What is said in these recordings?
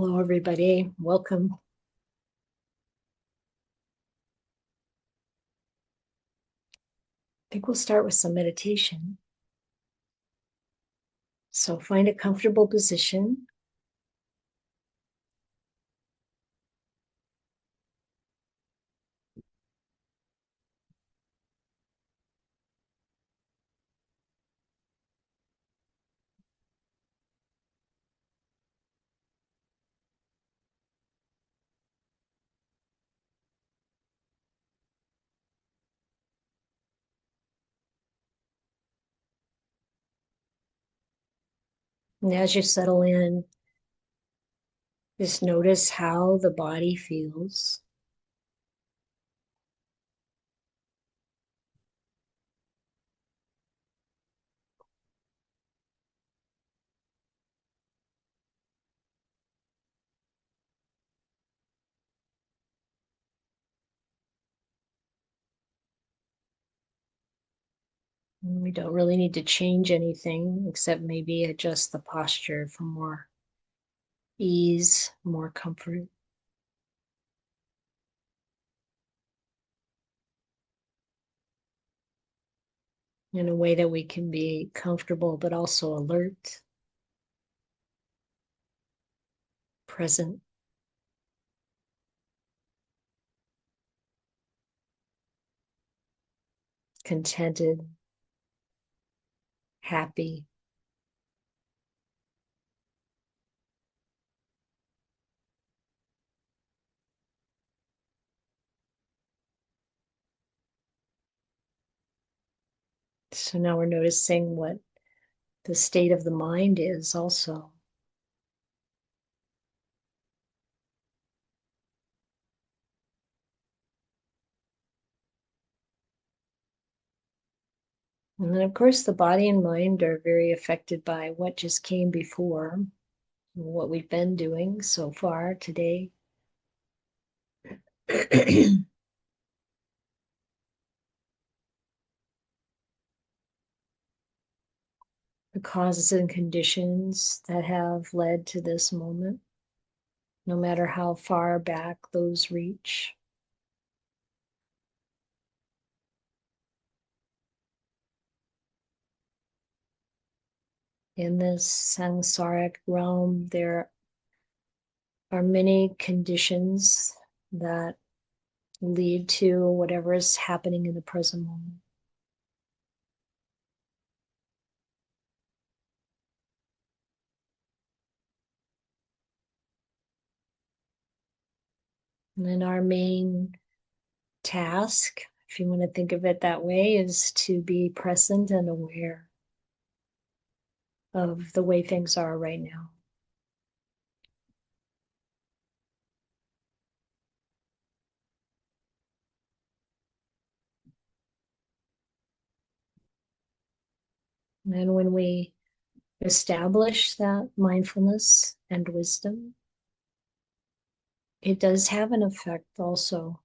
Hello, everybody. Welcome. I think we'll start with some meditation. So find a comfortable position. And as you settle in, just notice how the body feels. And we don't really need to change anything except maybe adjust the posture for more ease, more comfort. In a way that we can be comfortable, but also alert, present, contented, happy. So now we're noticing what the state of the mind is also. And then, of course, the body and mind are very affected by what just came before, what we've been doing so far today. The causes and conditions that have led to this moment, no matter how far back those reach. In this samsaric realm, there are many conditions that lead to whatever is happening in the present moment. And then our main task, if you want to think of it that way, is to be present and aware of the way things are right now. And when we establish that mindfulness and wisdom, it does have an effect also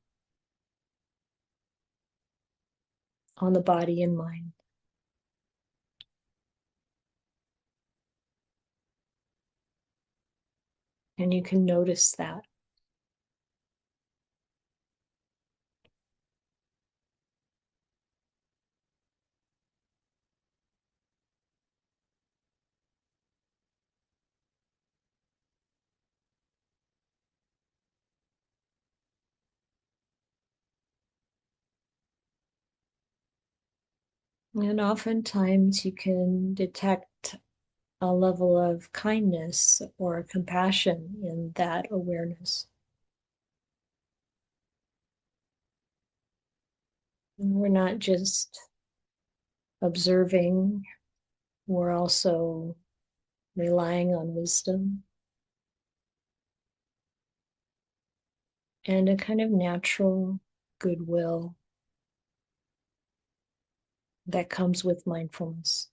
on the body and mind. And you can notice that. And oftentimes you can detect a level of kindness or compassion in that awareness. And we're not just observing, we're also relying on wisdom and a kind of natural goodwill that comes with mindfulness.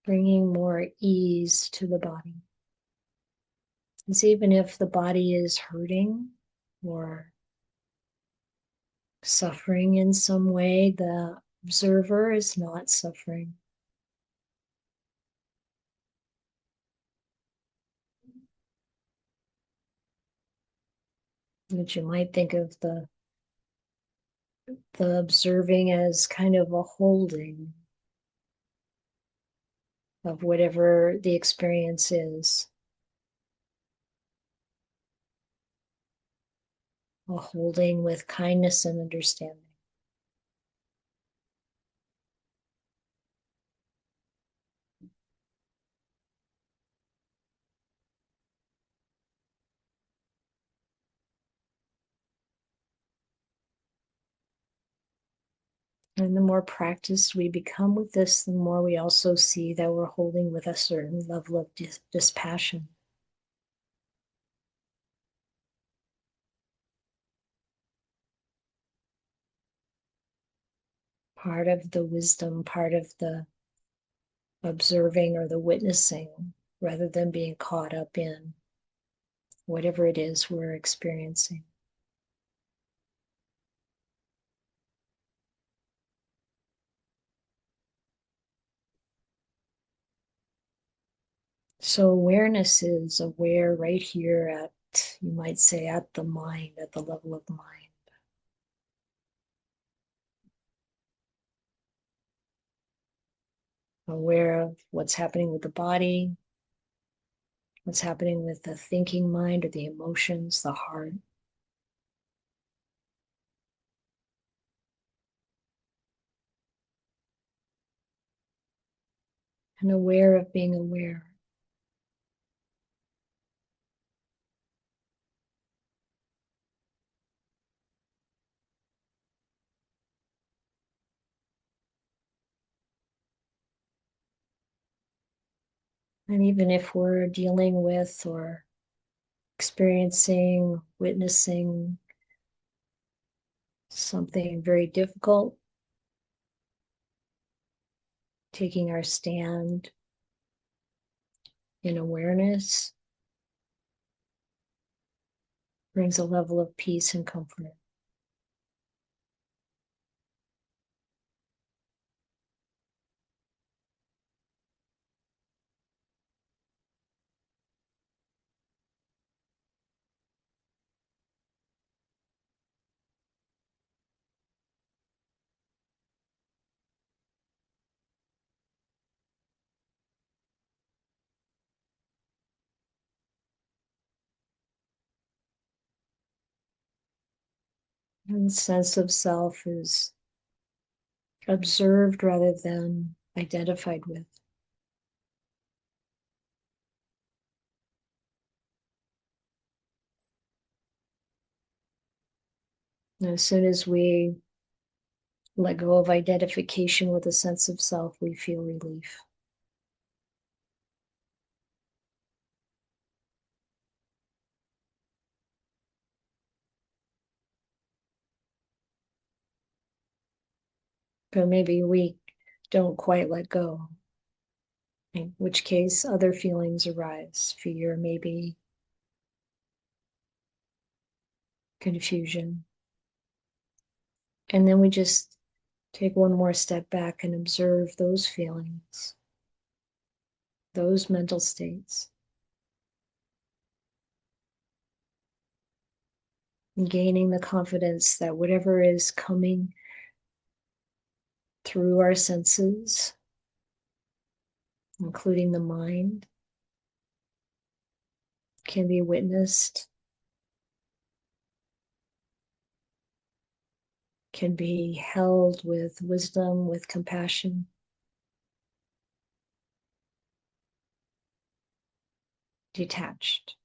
bringing more ease to the body. Because even if the body is hurting or suffering in some way, the observer is not suffering. But you might think of the observing as kind of a holding of whatever the experience is, a holding with kindness and understanding. And the more practiced we become with this, the more we also see that we're holding with a certain level of dispassion. Part of the wisdom, part of the observing or the witnessing, rather than being caught up in whatever it is we're experiencing. So awareness is aware right here at, you might say, at the mind, at the level of mind. Aware of what's happening with the body, what's happening with the thinking mind or the emotions, the heart. And aware of being aware. And even if we're dealing with or experiencing, witnessing something very difficult, taking our stand in awareness brings a level of peace and comfort. And sense of self is observed rather than identified with. And as soon as we let go of identification with a sense of self, we feel relief. But maybe we don't quite let go, in which case other feelings arise, fear, maybe confusion. And then we just take one more step back and observe those feelings, those mental states, and gaining the confidence that whatever is coming through our senses, including the mind, can be witnessed, can be held with wisdom, with compassion, detached.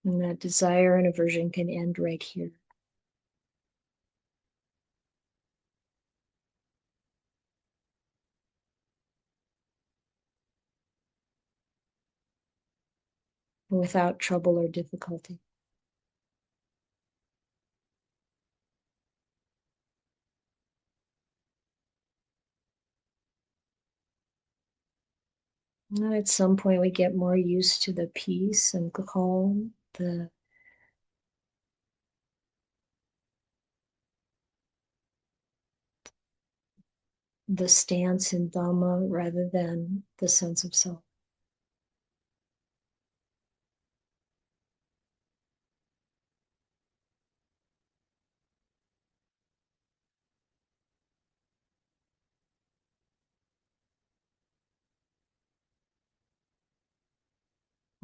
And that desire and aversion can end right here. without trouble or difficulty. And at some point, we get more used to the peace and calm, the stance in Dhamma rather than the sense of self.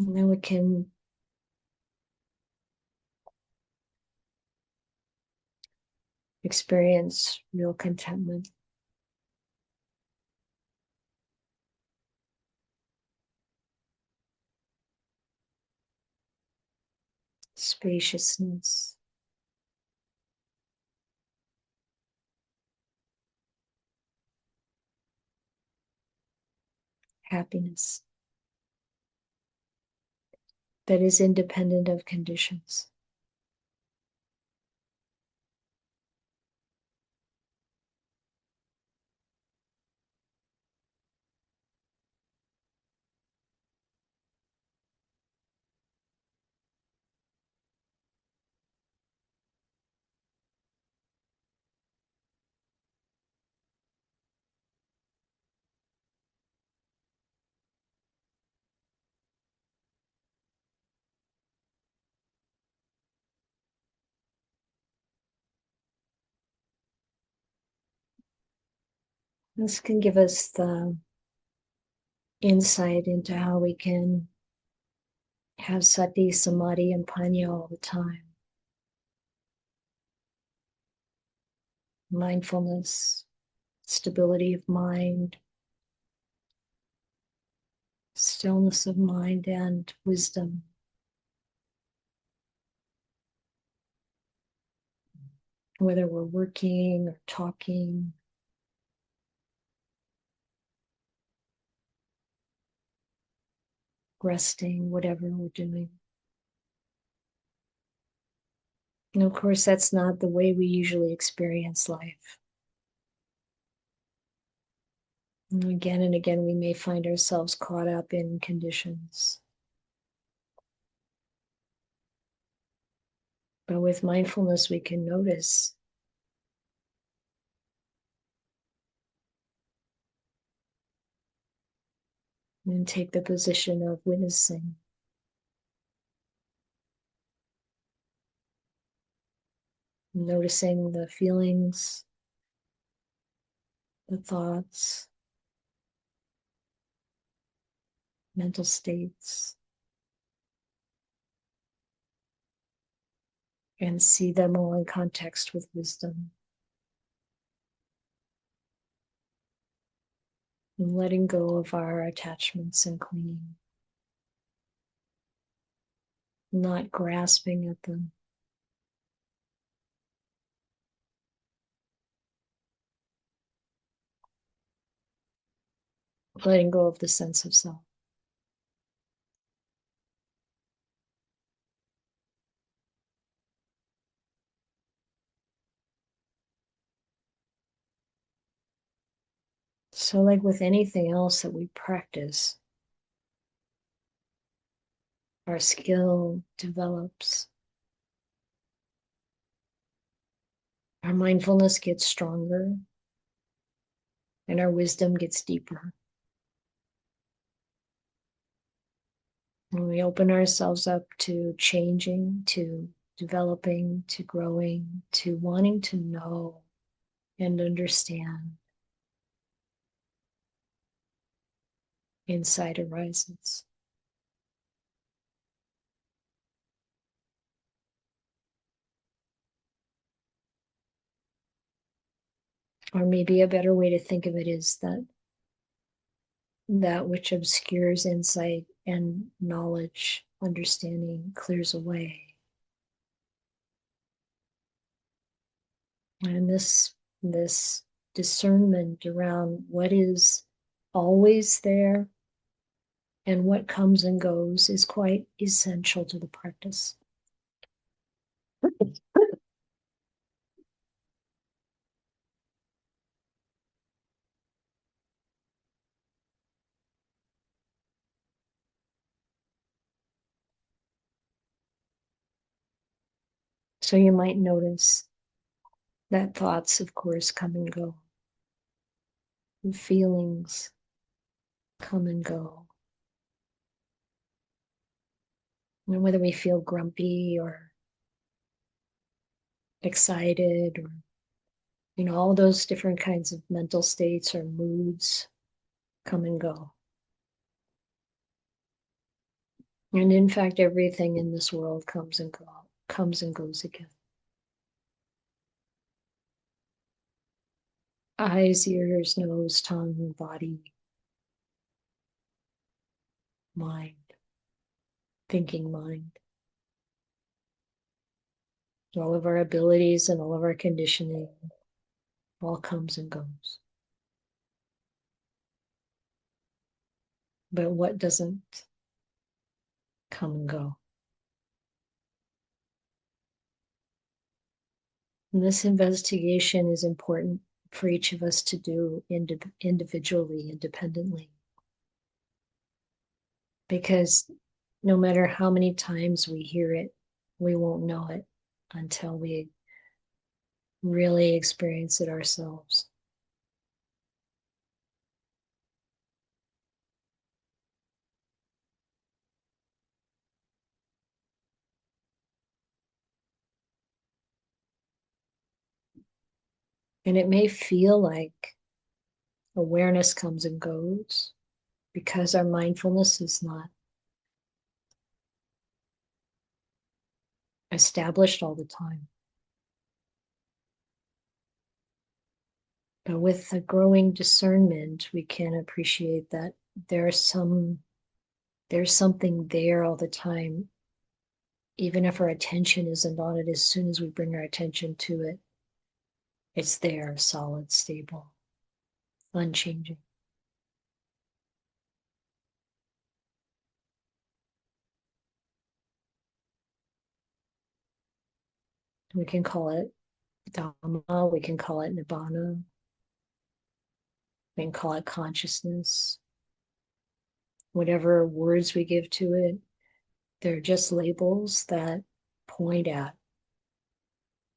And then we can experience real contentment, spaciousness, happiness that is independent of conditions. This can give us the insight into how we can have sati, samadhi, and panya all the time. Mindfulness, stability of mind, stillness of mind, and wisdom. Whether we're working or talking, resting, whatever we're doing. And of course, that's not the way we usually experience life. And again, we may find ourselves caught up in conditions. But with mindfulness, we can notice and take the position of witnessing. Noticing the feelings, the thoughts, mental states, and see them all in context with wisdom. And letting go of our attachments and clinging, not grasping at them. Letting go of the sense of self. So, like with anything else that we practice, our skill develops, our mindfulness gets stronger, and our wisdom gets deeper. When we open ourselves up to changing, to developing, to growing, to wanting to know and understand, insight arises. Or maybe a better way to think of it is that that which obscures insight and knowledge, understanding, clears away. And this discernment around what is always there And what comes and goes is quite essential to the practice. So you might notice that thoughts, of course, come and go. And feelings come and go. And whether we feel grumpy or excited or, all those different kinds of mental states or moods come and go. And in fact, everything in this world comes and goes again. Eyes, ears, nose, tongue, body, mind, thinking mind. All of our abilities and all of our conditioning all comes and goes. But what doesn't come and go? And this investigation is important for each of us to do individually, independently. Because no matter how many times we hear it, we won't know it until we really experience it ourselves. And it may feel like awareness comes and goes because our mindfulness is not established all the time. But with a growing discernment, we can appreciate that there's something there all the time, even if our attention isn't on it. As soon as we bring our attention to it, it's there, solid, stable, unchanging. We can call it Dhamma, we can call it Nibbana, we can call it consciousness. Whatever words we give to it, they're just labels that point at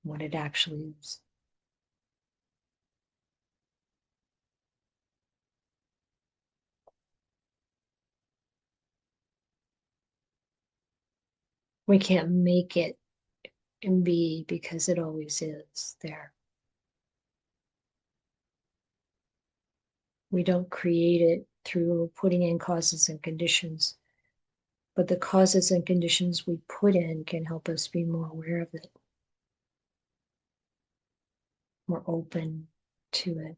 what it actually is. We can't make it and be because it always is there. We don't create it through putting in causes and conditions, but the causes and conditions we put in can help us be more aware of it, more open to it.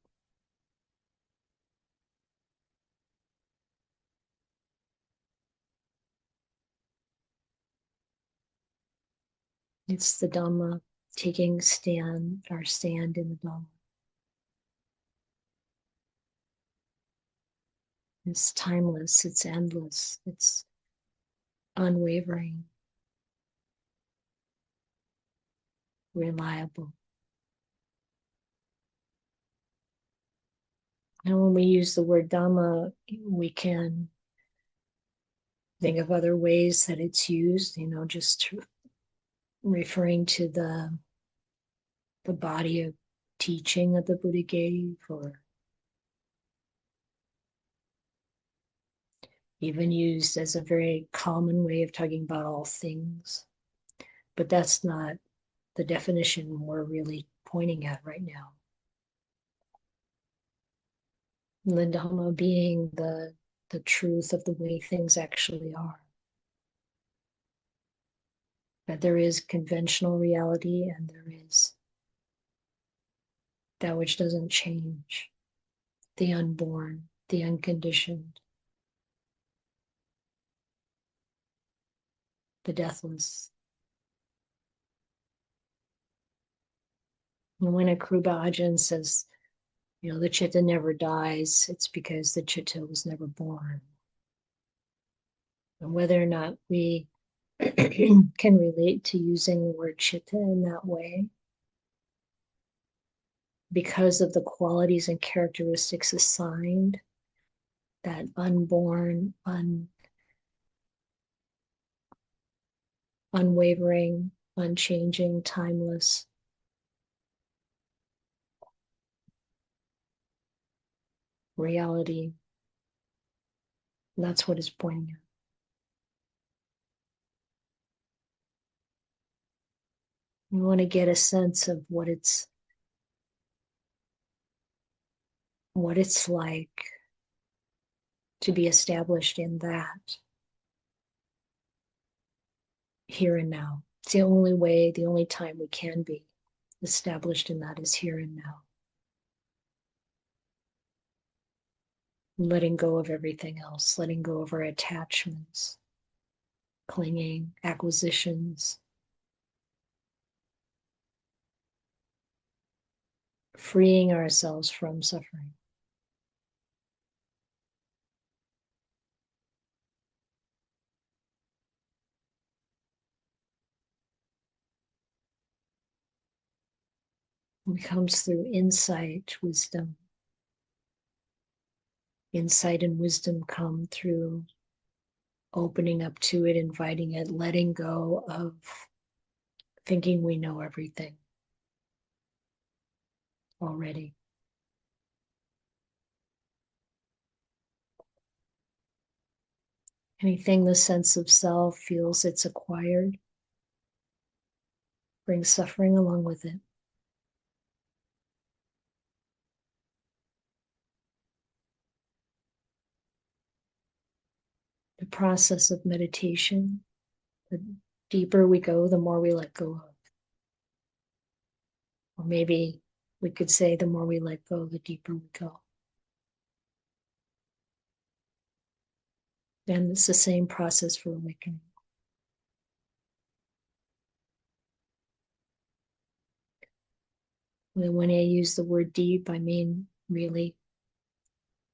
It's the Dhamma, taking our stand in the Dhamma. It's timeless, it's endless, it's unwavering, reliable. And when we use the word Dhamma, we can think of other ways that it's used, just referring to the body of teaching that the Buddha gave, or even used as a very common way of talking about all things. But that's not the definition we're really pointing at right now. The Dhamma being the truth of the way things actually are. That there is conventional reality and there is that which doesn't change, the unborn, the unconditioned, the deathless. And when a Kruba Ajahn says, the chitta never dies, it's because the chitta was never born. And whether or not we can relate to using the word chitta in that way, because of the qualities and characteristics assigned, that unborn, unwavering, unchanging, timeless reality. And that's what it's pointing at. We want to get a sense of what it's like to be established in that here and now. It's the only way, the only time we can be established in that is here and now. Letting go of everything else, letting go of our attachments, clinging, acquisitions, freeing ourselves from suffering. It comes through insight, wisdom. Insight and wisdom come through opening up to it, inviting it, letting go of thinking we know everything already. Anything the sense of self feels it's acquired brings suffering along with it. The process of meditation, the deeper we go, the more we let go of. Or maybe we could say the more we let go, the deeper we go. And it's the same process for awakening. When I use the word deep, I mean really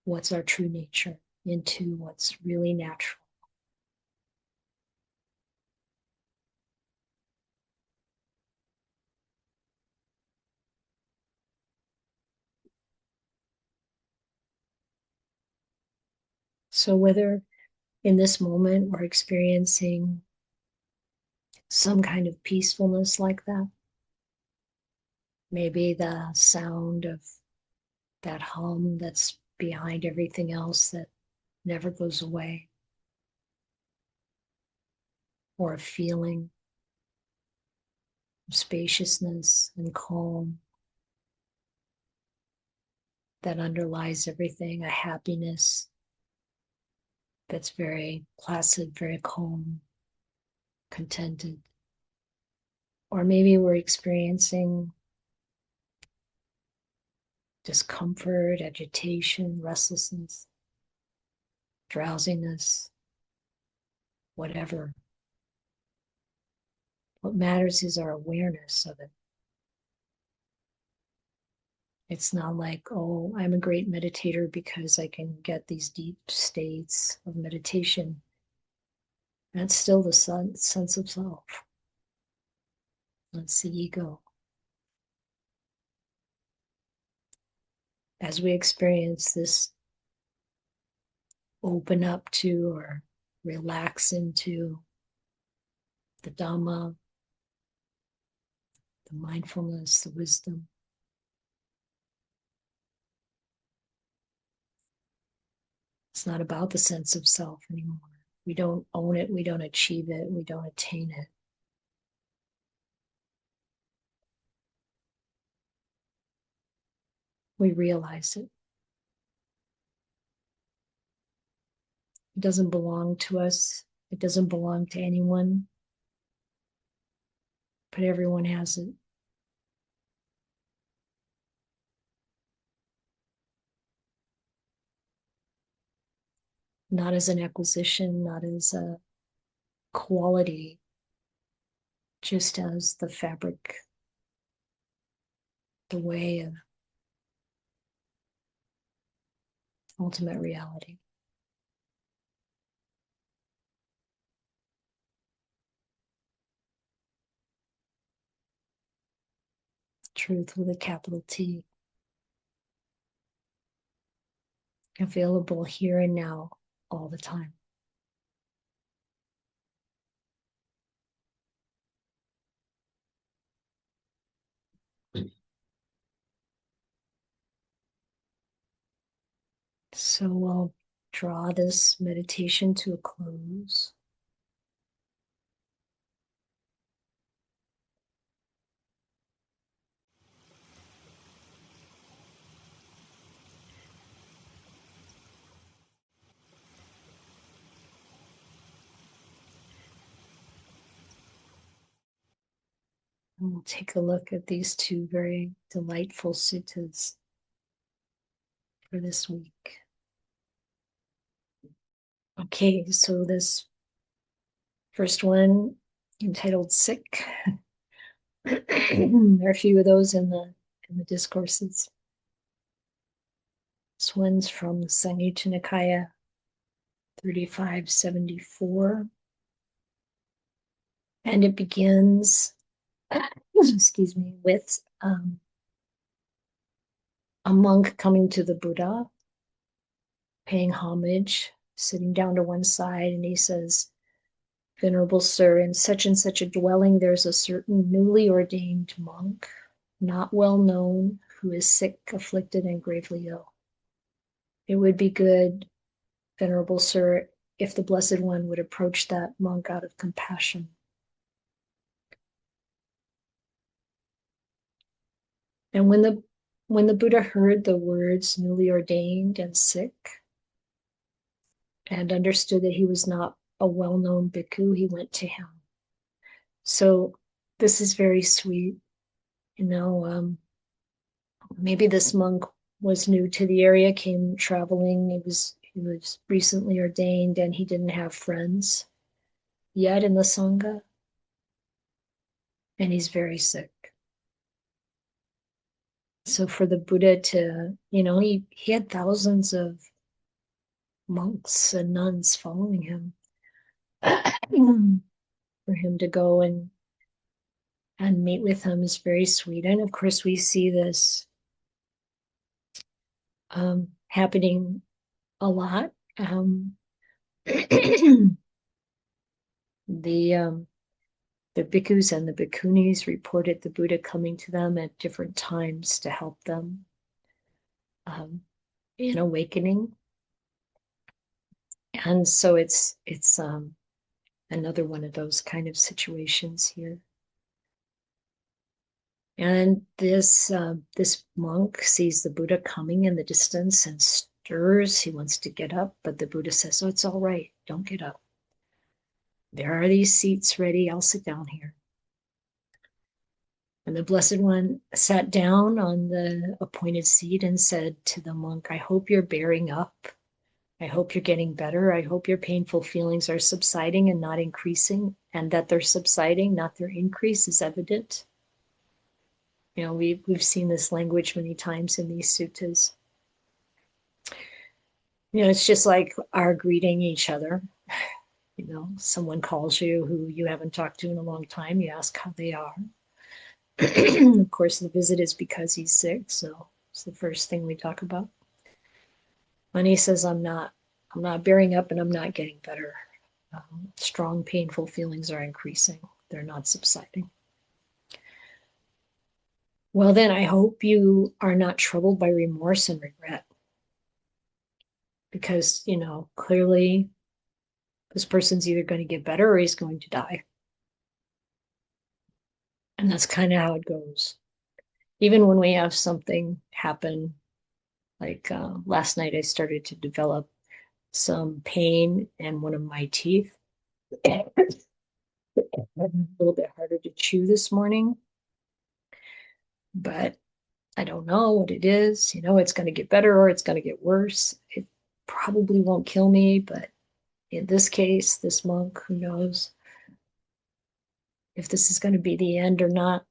what's our true nature, into what's really natural. So whether in this moment we're experiencing some kind of peacefulness like that, maybe the sound of that hum that's behind everything else that never goes away, or a feeling of spaciousness and calm that underlies everything, a happiness that's very placid, very calm, contented. Or maybe we're experiencing discomfort, agitation, restlessness, drowsiness, whatever. What matters is our awareness of it. It's not like, oh, I'm a great meditator because I can get these deep states of meditation. That's still the sense of self. That's the ego. As we experience this open up to or relax into the Dhamma, the mindfulness, the wisdom, it's not about the sense of self anymore. We don't own it, we don't achieve it, we don't attain it. We realize it. It doesn't belong to us. It doesn't belong to anyone, but everyone has it. Not as an acquisition, not as a quality, just as the fabric, the way of ultimate reality. truth with a capital T, available here and now all the time. So we'll draw this meditation to a close. And we'll take a look at these two very delightful suttas for this week. Okay, so this first one, entitled Sick. There are a few of those in the discourses. This one's from Samyutta Nikaya 3574. And it begins, excuse me, with a monk coming to the Buddha, paying homage, sitting down to one side, and he says, "Venerable Sir, in such and such a dwelling, there's a certain newly ordained monk, not well known, who is sick, afflicted, and gravely ill. It would be good, Venerable Sir, if the Blessed One would approach that monk out of compassion." And when the Buddha heard the words newly ordained and sick, and understood that he was not a well-known bhikkhu, he went to him. So this is very sweet. Maybe this monk was new to the area, came traveling. He was recently ordained, and he didn't have friends yet in the Sangha, and he's very sick. So for the Buddha to, he had thousands of monks and nuns following him. For him to go and meet with him is very sweet. And of course, we see this happening a lot. The bhikkhus and the bhikkhunis reported the Buddha coming to them at different times to help them in awakening. And so it's another one of those kind of situations here. And this monk sees the Buddha coming in the distance and stirs. He wants to get up, but the Buddha says, "Oh, it's all right. Don't get up. There are these seats ready. I'll sit down here." And the Blessed One sat down on the appointed seat and said to the monk, "I hope you're bearing up. I hope you're getting better. I hope your painful feelings are subsiding and not increasing, and that they're subsiding, not their increase, is evident." We've seen this language many times in these suttas. It's just like our greeting each other. Someone calls you who you haven't talked to in a long time. You ask how they are. Of course, the visit is because he's sick, so it's the first thing we talk about. When he says, I'm not bearing up and I'm not getting better. Strong, painful feelings are increasing. They're not subsiding. Well, then I hope you are not troubled by remorse and regret. Because, clearly this person's either going to get better or he's going to die. And that's kind of how it goes. Even when we have something happen, like last night, I started to develop some pain in one of my teeth. A little bit harder to chew this morning, but I don't know what it is. It's going to get better or it's going to get worse. It probably won't kill me, but in this case, this monk, who knows if this is going to be the end or not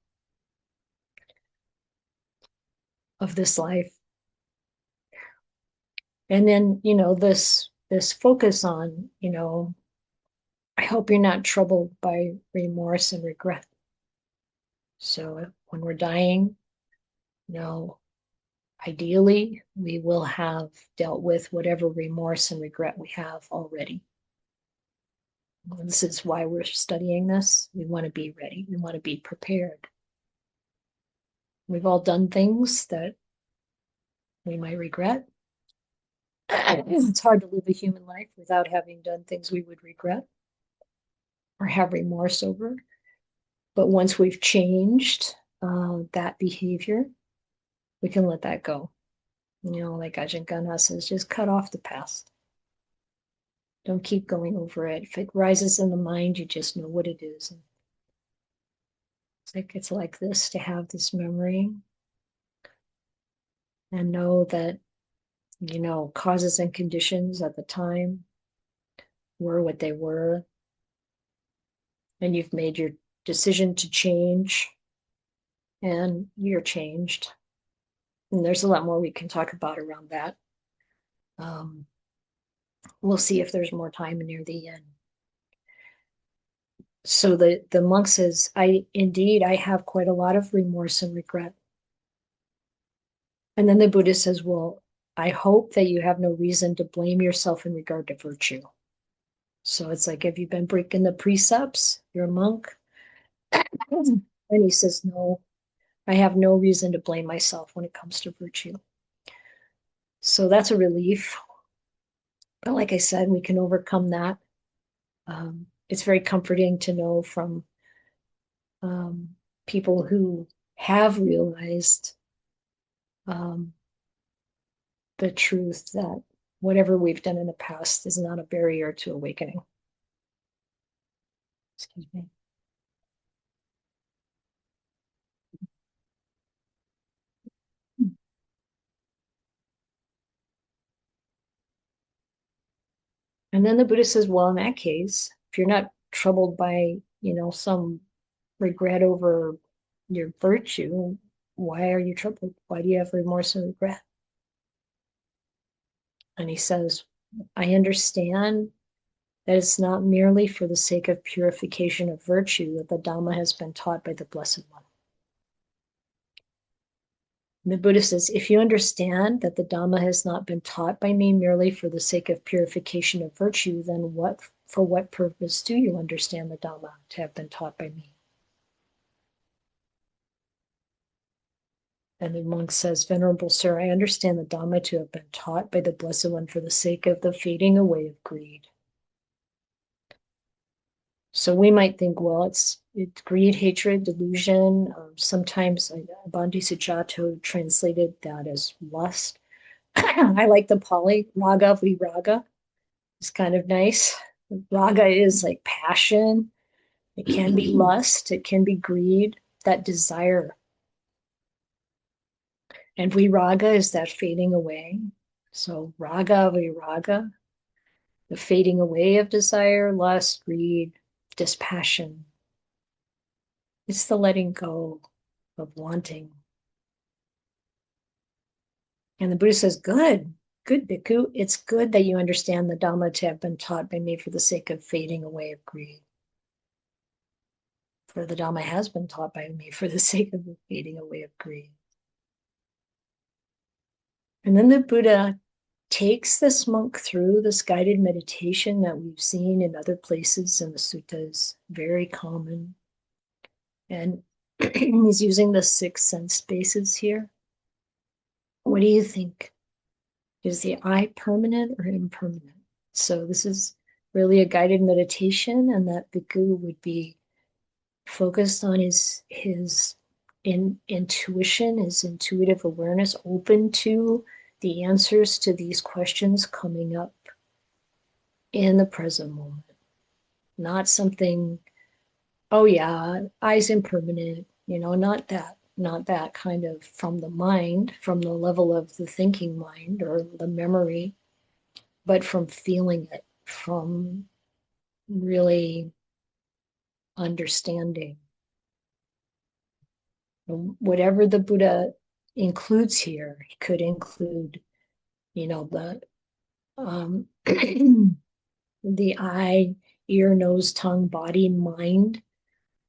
of this life. And then, this focus on, I hope you're not troubled by remorse and regret. So when we're dying, No, ideally, we will have dealt with whatever remorse and regret we have already. This is why we're studying this. We want to be ready. We want to be prepared. We've all done things that we might regret. It's hard to live a human life without having done things we would regret or have remorse over. But once we've changed that behavior, we can let that go. Like Ajahn Gana says, just cut off the past. Don't keep going over it. If it rises in the mind, you just know what it is. And it's like this, to have this memory and know that, causes and conditions at the time were what they were. And you've made your decision to change, and you're changed. And there's a lot more we can talk about around that. We'll see if there's more time near the end. So the monk says, I have quite a lot of remorse and regret. And then the Buddha says, well, I hope that you have no reason to blame yourself in regard to virtue. So it's like, have you been breaking the precepts? You're a monk. And he says, no, I have no reason to blame myself when it comes to virtue. So that's a relief. But like I said, we can overcome that. It's very comforting to know from people who have realized the truth that whatever we've done in the past is not a barrier to awakening. Excuse me. And then the Buddha says, well, in that case, if you're not troubled by, some regret over your virtue, why are you troubled? Why do you have remorse and regret? And he says, I understand that it's not merely for the sake of purification of virtue that the Dhamma has been taught by the Blessed One. And the Buddha says, if you understand that the Dhamma has not been taught by me merely for the sake of purification of virtue, then for what purpose do you understand the Dhamma to have been taught by me? And the monk says, Venerable Sir, I understand the Dhamma to have been taught by the Blessed One for the sake of the fading away of greed. So we might think, well, it's greed, hatred, delusion. Sometimes Bhante Sujato translated that as lust. I like the Pali, raga viraga. It's kind of nice. Raga is like passion. It can be lust. It can be greed, that desire. And viraga is that fading away. So raga viraga, the fading away of desire, lust, greed, dispassion. It's the letting go of wanting. And the Buddha says, good, bhikkhu. It's good that you understand the Dhamma to have been taught by me for the sake of fading away of greed. For the Dhamma has been taught by me for the sake of the fading away of greed. And then the Buddha takes this monk through this guided meditation that we've seen in other places in the suttas, very common. And he's using the 6 sense spaces here. What do you think? Is the I permanent or impermanent? So this is really a guided meditation, and that bhikkhu would be focused on his intuition, his intuitive awareness, open to the answers to these questions coming up in the present moment. Not something, oh yeah, I's impermanent, not that kind of from the mind, from the level of the thinking mind or the memory, but from feeling it, from really understanding. Whatever the Buddha includes here, he could include, the the eye, ear, nose, tongue, body, mind,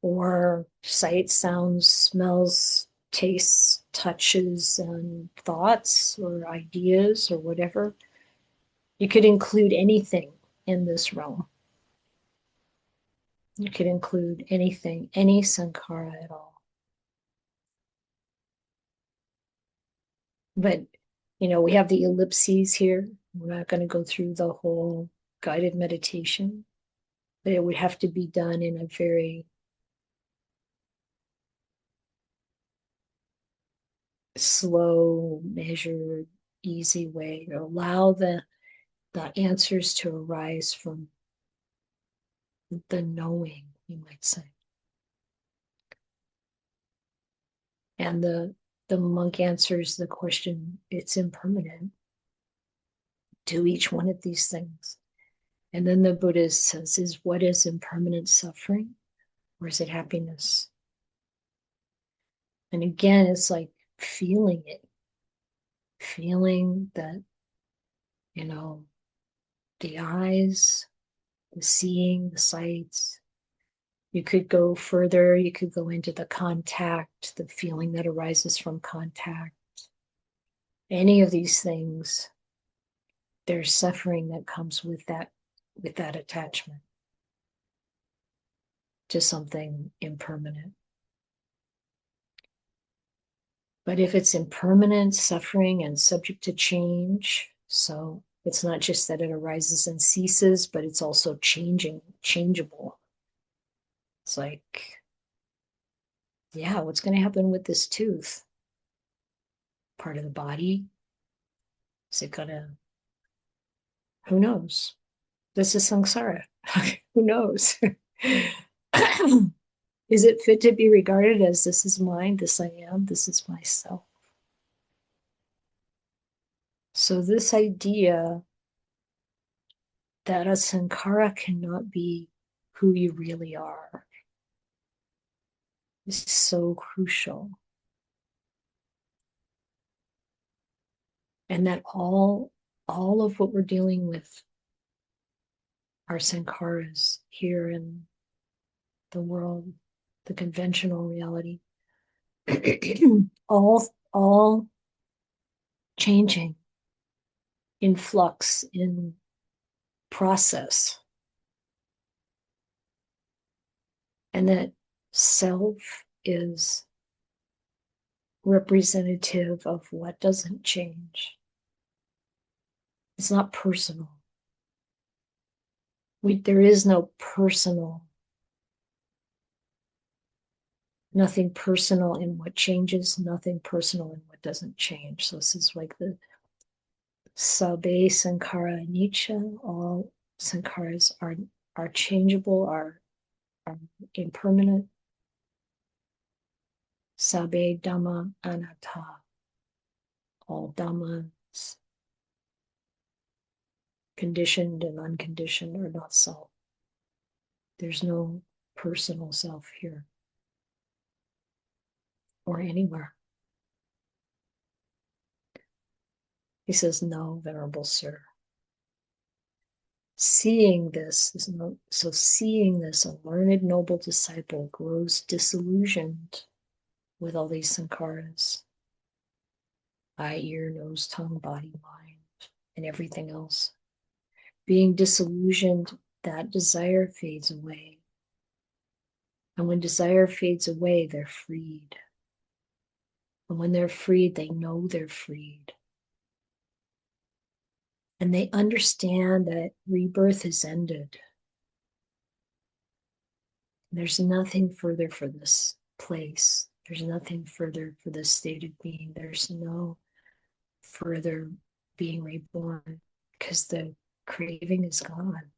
or sight, sounds, smells, tastes, touches, and thoughts or ideas or whatever. You could include anything in this realm. You could include anything, any sankhara at all. But, we have the ellipses here. We're not going to go through the whole guided meditation, but it would have to be done in a very slow, measured, easy way to allow the answers to arise from the knowing, you might say. And the monk answers the question, it's impermanent. Do each one of these things. And then the Buddha says, what is impermanent suffering? Or is it happiness? And again, it's like feeling it, feeling that, the eyes, the seeing, the sights. You could go further, you could go into the contact, the feeling that arises from contact. Any of these things, there's suffering that comes with that attachment to something impermanent. But if it's impermanent, suffering, and subject to change, so it's not just that it arises and ceases, but it's also changeable. It's like, yeah, what's going to happen with this tooth? Part of the body? Is it going to, who knows? This is samsara. Who knows? Is it fit to be regarded as this is mine, this I am, this is myself? So this idea that a sankhara cannot be who you really are is so crucial. And that all of what we're dealing with are sankharas here in the world, the conventional reality. all changing, in flux, in process. And that self is representative of what doesn't change. It's not personal. There is no personal, nothing personal in what changes, nothing personal in what doesn't change. So this is like the sabbe sankhara anicca. All sankharas are changeable, are impermanent. Sabbe Dhamma anatta. All Dhammas, conditioned and unconditioned, are not self. There's no personal self here or anywhere. He says, no, Venerable Sir. Seeing this, a learned noble disciple grows disillusioned with all these sankharas. Eye, ear, nose, tongue, body, mind, and everything else. Being disillusioned, that desire fades away. And when desire fades away, they're freed. And when they're freed, they know they're freed. And they understand that rebirth is ended. There's nothing further for this place. There's nothing further for this state of being. There's no further being reborn because the craving is gone.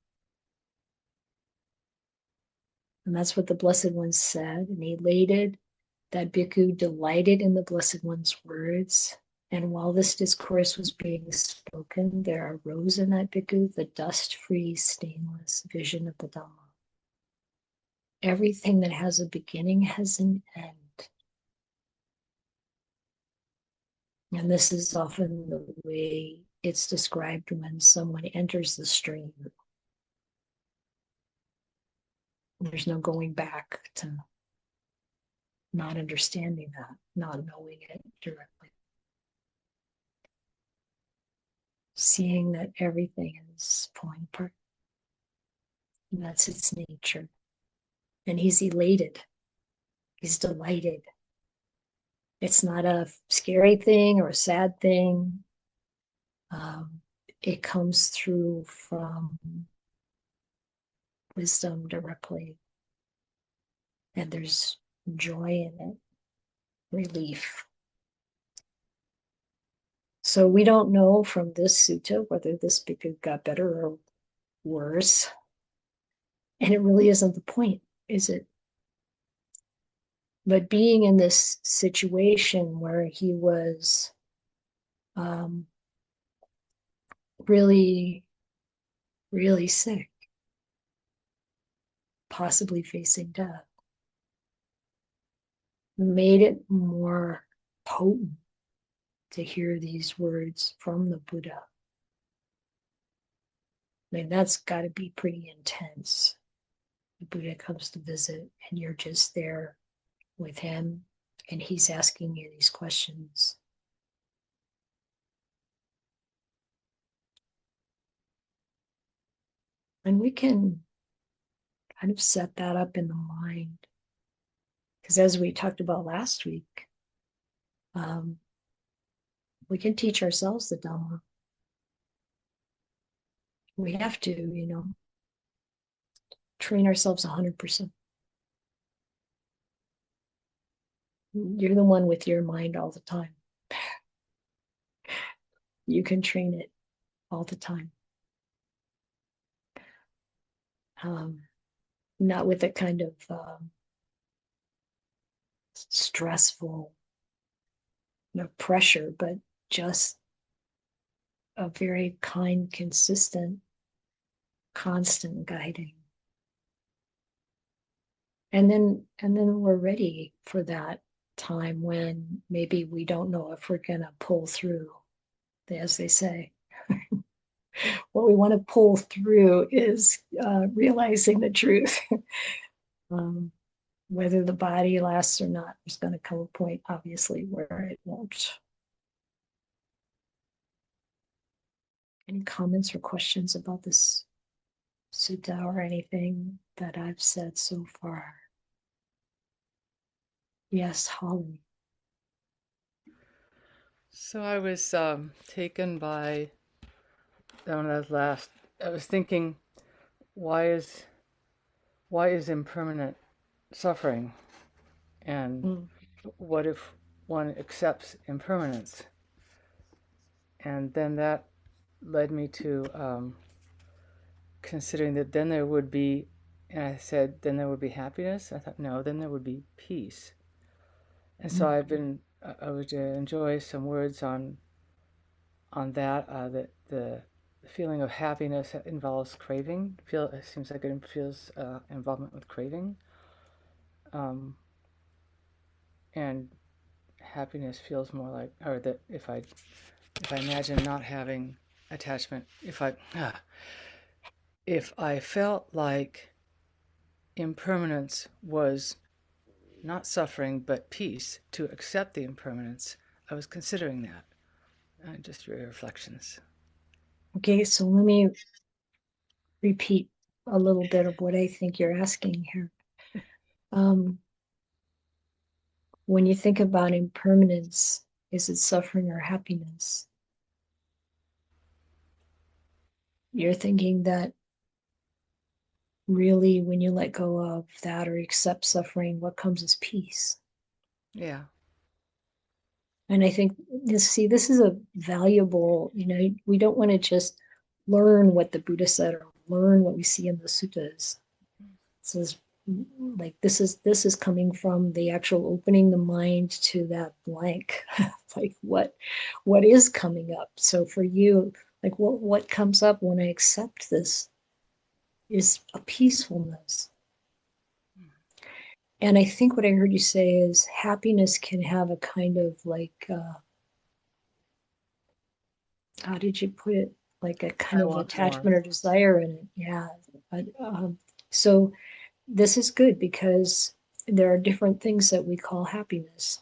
And that's what the Blessed One said. And elated, that bhikkhu delighted in the Blessed One's words. And while this discourse was being spoken, there arose in that bhikkhu the dust-free, stainless vision of the Dhamma. Everything that has a beginning has an end. And this is often the way it's described when someone enters the stream. There's no going back to not understanding that, not knowing it directly. Seeing that everything is falling apart. And that's its nature. And he's elated. He's delighted. It's not a scary thing or a sad thing. It comes through from wisdom directly. And there's joy in it, relief. So we don't know from this sutta whether this bhikkhu got better or worse. And it really isn't the point, is it? But being in this situation where he was really, really sick, possibly facing death, made it more potent to hear these words from the Buddha. I mean, that's got to be pretty intense. The Buddha comes to visit, and you're just there with him, and he's asking you these questions. And we can kind of set that up in the mind. Because as we talked about last week, we can teach ourselves the Dhamma. We have to, train ourselves 100%. You're the one with your mind all the time. You can train it all the time. Not with a kind of stressful pressure, but just a very kind, consistent, constant guiding. And then we're ready for that time when maybe we don't know if we're going to pull through, as they say. What we want to pull through is realizing the truth. Whether the body lasts or not, there's going to come a point, obviously, where it won't. Any comments or questions about this sutta or anything that I've said so far? Yes, Holly. So I was taken by on that last. I was thinking, why is impermanent suffering, and what if one accepts impermanence? And then that led me to considering that then there would be, and I said, then there would be happiness. I thought, no, then there would be peace. And so I would enjoy some words on that. That the feeling of happiness involves craving. It seems like it feels involvement with craving, and happiness feels more like, or that if I imagine not having attachment, if I felt like impermanence was not suffering but peace, to accept the impermanence, I was considering that. Just your reflections. Okay, so let me repeat a little bit of what I think you're asking here. When you think about impermanence, is it suffering or happiness? You're thinking that really, when you let go of that or accept suffering, what comes is peace. Yeah. And I think this is a valuable, we don't want to just learn what the Buddha said or learn what we see in the suttas. This is like this is coming from the actual opening the mind to that blank. Like what is coming up. So for you, like what comes up when I accept this is a peacefulness. And I think what I heard you say is happiness can have a kind of like how did you put it? Like a kind I of want more. attachment or desire in it. Yeah. But, so this is good because there are different things that we call happiness.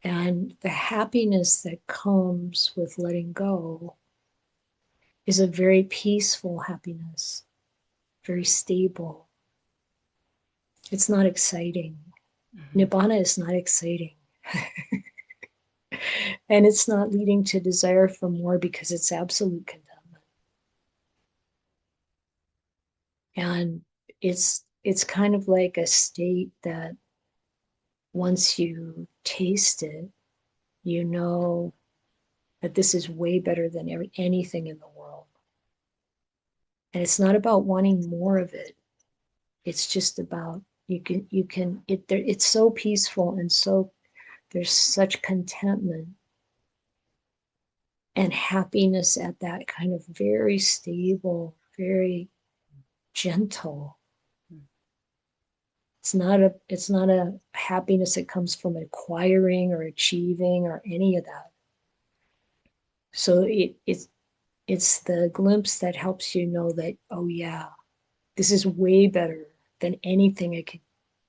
And the happiness that comes with letting go is a very peaceful happiness, very stable. It's not exciting. Nibbana is not exciting. And it's not leading to desire for more because it's absolute contentment. And it's kind of like a state that once you taste it, you know that this is way better than anything in the world. And it's not about wanting more of it. It's just about it's so peaceful, and so there's such contentment and happiness at that kind of very stable, very gentle. It's not a happiness that comes from acquiring or achieving or any of that. So it's the glimpse that helps you know that, oh yeah, this is way better than anything I could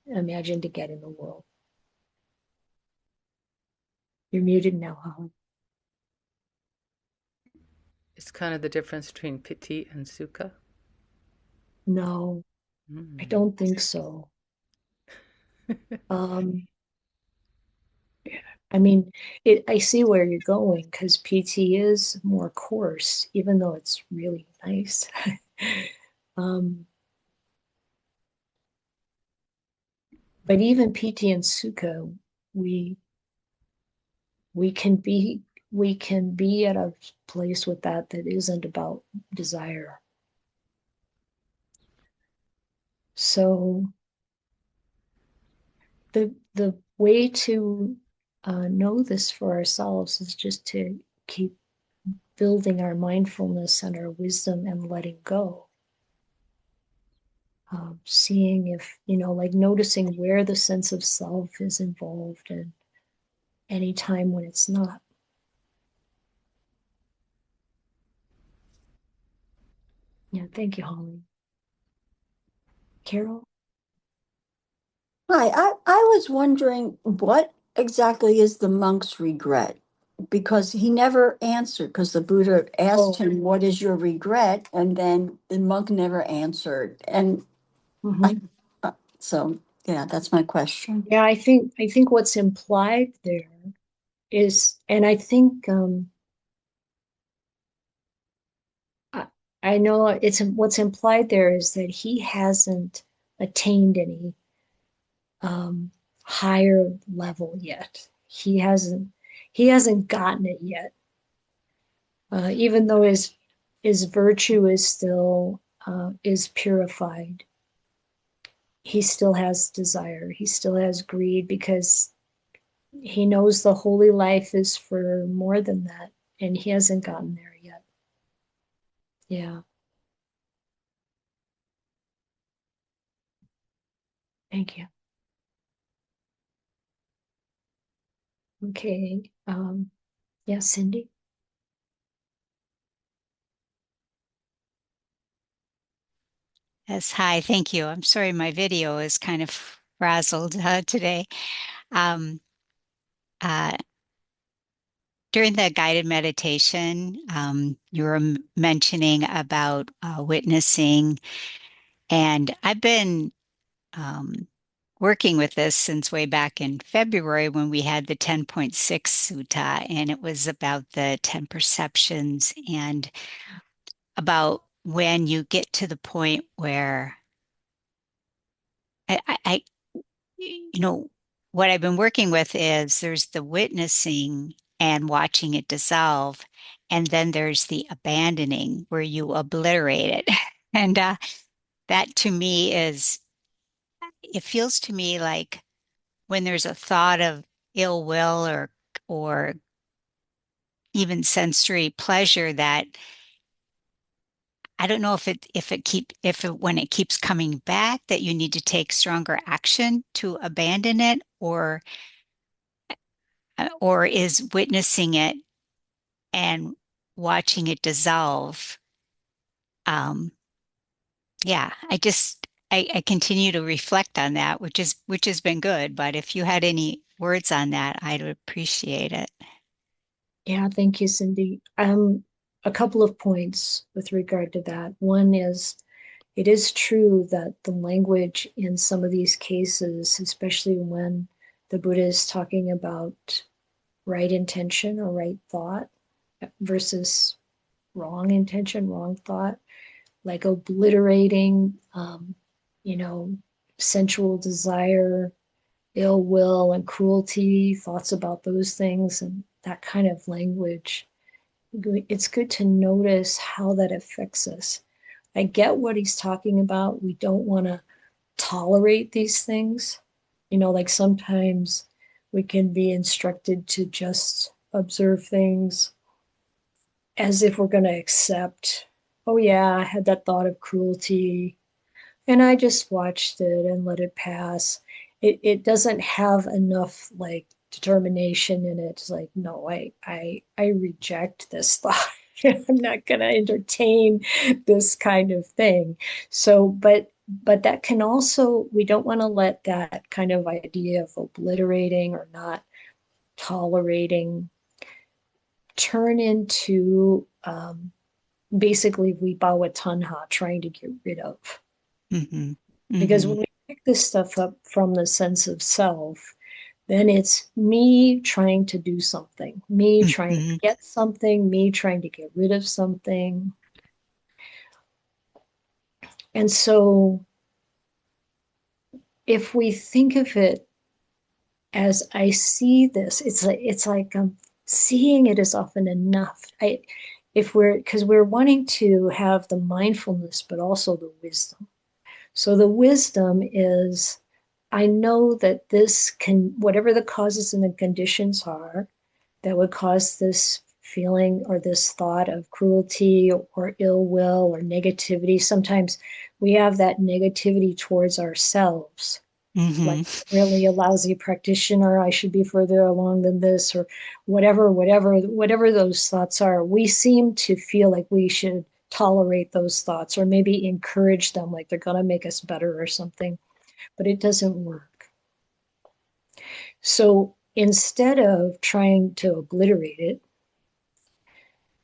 imagine to get in the world. You're muted now, Holly. It's kind of the difference between piti and sukha. No, I don't think so. Um, I mean, I see where you're going because PT is more coarse, even though it's really nice. um, but even PT and Sukha, we we can be we can be at a place with that isn't about desire. So the way to know this for ourselves is just to keep building our mindfulness and our wisdom and letting go. Seeing if, like noticing where the sense of self is involved and any time when it's not. Yeah, thank you, Holly. Carol? Hi, I was wondering what exactly is the monk's regret? Because he never answered, because the Buddha asked him, "What is your regret?" And then the monk never answered. And Mhm. so, yeah, that's my question. Yeah, I think what's implied there is, and I think I, I know it's what's implied there is that he hasn't attained any higher level yet. He hasn't gotten it yet. Even though his virtue is still is purified, he still has desire. He still has greed because he knows the holy life is for more than that, and he hasn't gotten there yet. Yeah. Thank you. Okay. Yeah, Cindy. Yes, hi, thank you. I'm sorry my video is kind of frazzled today. Um, uh, During the guided meditation, you were mentioning about witnessing, and I've been um, working with this since way back in February when we had the 10.6 sutta, and it was about the 10 perceptions and about when you get to the point where I what I've been working with is there's the witnessing and watching it dissolve, and then there's the abandoning where you obliterate it. And that to me it feels to me like when there's a thought of ill will or even sensory pleasure that I don't know if it when it keeps coming back that you need to take stronger action to abandon it or is witnessing it and watching it dissolve. Um, yeah, I continue to reflect on that, which has been good. But if you had any words on that, I'd appreciate it. Yeah, thank you, Cindy. A couple of points with regard to that. One is, it is true that the language in some of these cases, especially when the Buddha is talking about right intention or right thought versus wrong intention, wrong thought, like obliterating, sensual desire, ill will, and cruelty, thoughts about those things, and that kind of language. It's good to notice how that affects us. I get what he's talking about. We don't want to tolerate these things. Like sometimes we can be instructed to just observe things as if we're going to accept, oh, yeah, I had that thought of cruelty and I just watched it and let it pass. It doesn't have enough like determination in it. It's like, no, I reject this thought. I'm not going to entertain this kind of thing. So, but that can also, we don't want to let that kind of idea of obliterating or not tolerating turn into basically vibhava tanha, trying to get rid of. Mm-hmm. Because Mm-hmm. when we pick this stuff up from the sense of self, then it's me trying to do something, me trying to Mm-hmm. get something, me trying to get rid of something. And so if we think of it as I see this, it's like seeing it is often enough. Because we're wanting to have the mindfulness, but also the wisdom. So the wisdom is, I know that this can, whatever the causes and the conditions are that would cause this feeling or this thought of cruelty or ill will or negativity. Sometimes we have that negativity towards ourselves, like Mm-hmm. really a lousy practitioner, I should be further along than this, or whatever those thoughts are. We seem to feel like we should tolerate those thoughts or maybe encourage them, like they're going to make us better or something, but it doesn't work. So instead of trying to obliterate it,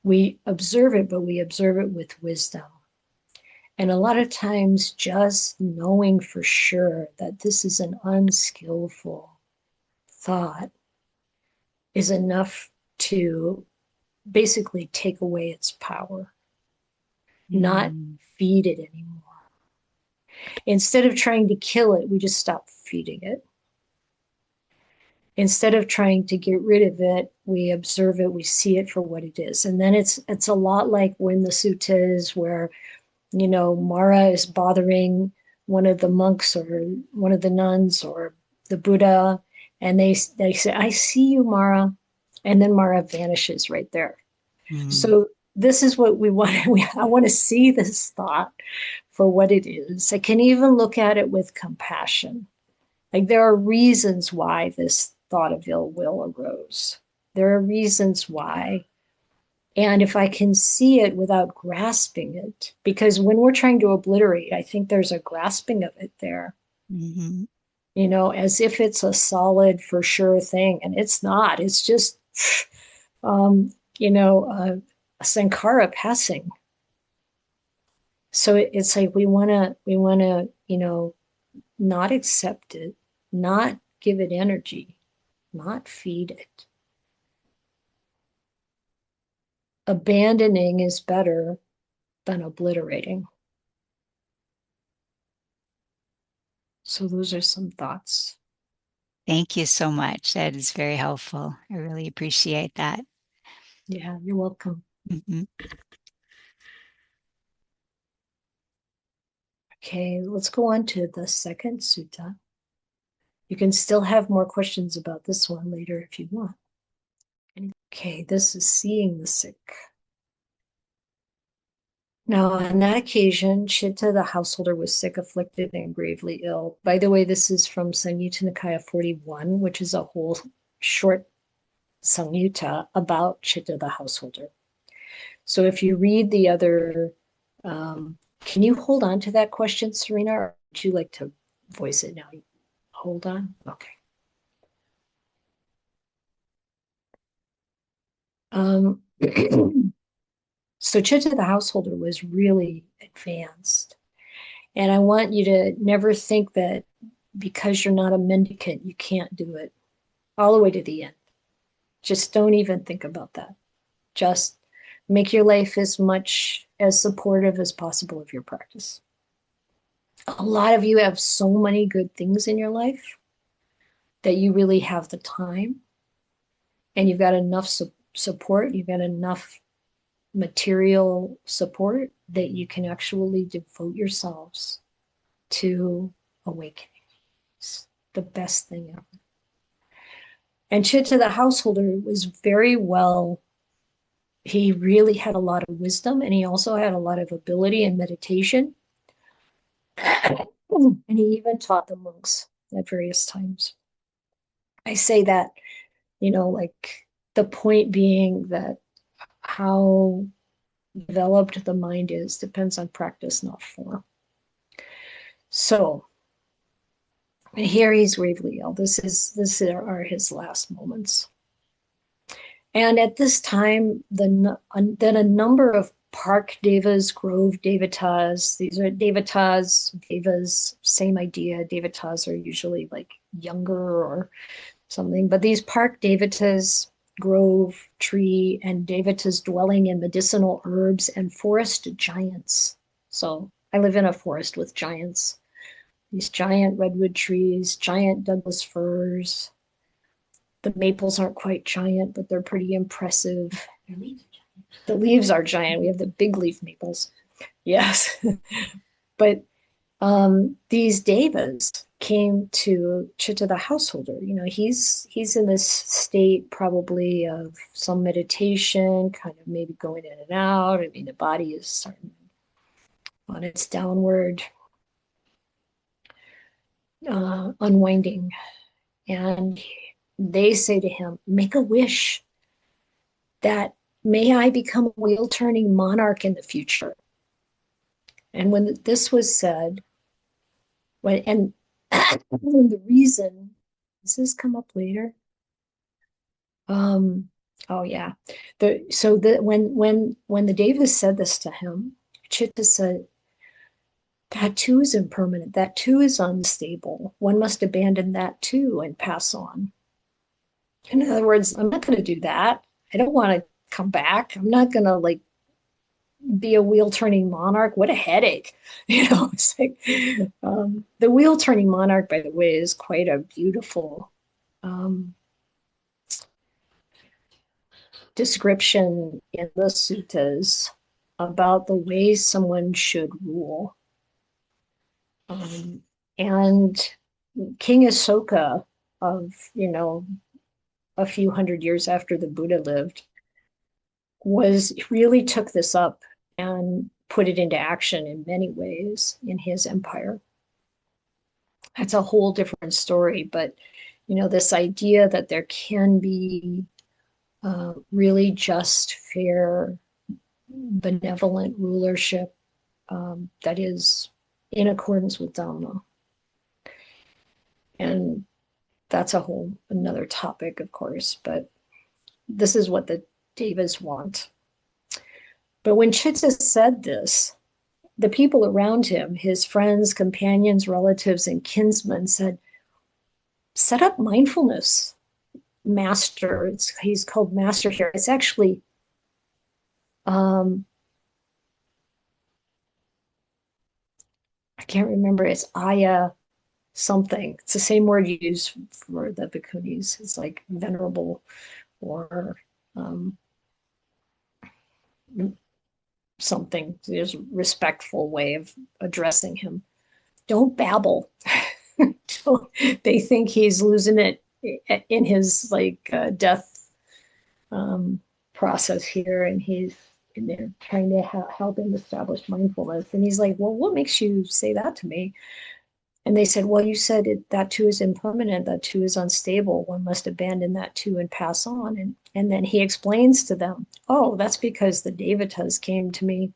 we observe it, but we observe it with wisdom. And a lot of times, just knowing for sure that this is an unskillful thought is enough to basically take away its power, not feed it anymore. Instead of trying to kill it, we just stop feeding it. Instead of trying to get rid of it, we observe it, we see it for what it is. And then it's a lot like when the sutta is where, Mara is bothering one of the monks or one of the nuns or the Buddha, and they say, I see you, Mara. And then Mara vanishes right there. Mm-hmm. So this is what we want. I want to see this thought for what it is. I can even look at it with compassion. Like there are reasons why this thought of ill will arose. There are reasons why. And if I can see it without grasping it, because when we're trying to obliterate, I think there's a grasping of it there, Mm-hmm. as if it's a solid, for sure thing. And it's not, it's just, a sankhara passing. So it's like we want to, not accept it, not give it energy, not feed it. Abandoning is better than obliterating. So those are some thoughts. Thank you so much. That is very helpful. I really appreciate that. Yeah, you're welcome. Mm-hmm. Okay, let's go on to the second sutta. You can still have more questions about this one later if you want. Okay, this is seeing the sick. Now, on that occasion, Chitta the householder was sick, afflicted, and gravely ill. By the way, this is from Samyutta Nikaya 41, which is a whole short samyutta about Chitta the householder. So if you read the other, can you hold on to that question, Serena? would you like to voice it now? Hold on. Okay. So Chitta the householder was really advanced. And I want you to never think that because you're not a mendicant, you can't do it all the way to the end. Just don't even think about that. Just make your life as much as supportive as possible of your practice. A lot of you have so many good things in your life that you really have the time, and you've got enough support, you've got enough material support that you can actually devote yourselves to awakening. It's the best thing ever. And Chitta the householder was very well, he really had a lot of wisdom, and he also had a lot of ability in meditation. And he even taught the monks at various times. I say that, like the point being that how developed the mind is depends on practice, not form. So here he's gravely ill. This are his last moments. And at this time, then a number of park devas, grove devatas, these are devas, same idea. Devatas are usually like younger or something, but these park devatas, grove, tree, and devatas dwelling in medicinal herbs and forest giants. So I live in a forest with giants. These giant redwood trees, giant Douglas firs. The maples aren't quite giant, but they're pretty impressive. The leaves are giant. We have the big leaf maples. Yes. But these devas came to Chitta the householder. He's in this state probably of some meditation, kind of maybe going in and out. I mean, the body is starting on its downward unwinding. And they say to him, make a wish that may I become a wheel-turning monarch in the future. And when this was said, and the reason, does this come up later? Oh yeah. When the devas said this to him, Chitta said, that too is impermanent. That too is unstable. One must abandon that too and pass on. In other words, I'm not going to do that. I don't want to come back. I'm not going to be a wheel-turning monarch. What a headache. It's like the wheel-turning monarch, by the way, is quite a beautiful description in the suttas about the way someone should rule. And King Asoka of, a few hundred years after the Buddha lived, really took this up and put it into action in many ways in his empire. That's a whole different story, but this idea that there can be really just, fair, benevolent rulership that is in accordance with Dhamma. And that's a whole another topic, of course, but this is what the devas want. But when Chitta said this, the people around him, his friends, companions, relatives, and kinsmen said, set up mindfulness, master. He's called master here. It's actually, I can't remember, it's Ayya something. It's the same word used for the bhikkhunis. It's like venerable or something. There's a respectful way of addressing him. Don't babble. They think he's losing it in his death process here, and they're trying to help him establish mindfulness. And he's like, well, what makes you say that to me? And they said, well, you said that too is impermanent, that too is unstable. One must abandon that too and pass on. And then he explains to them, oh, that's because the devatas came to me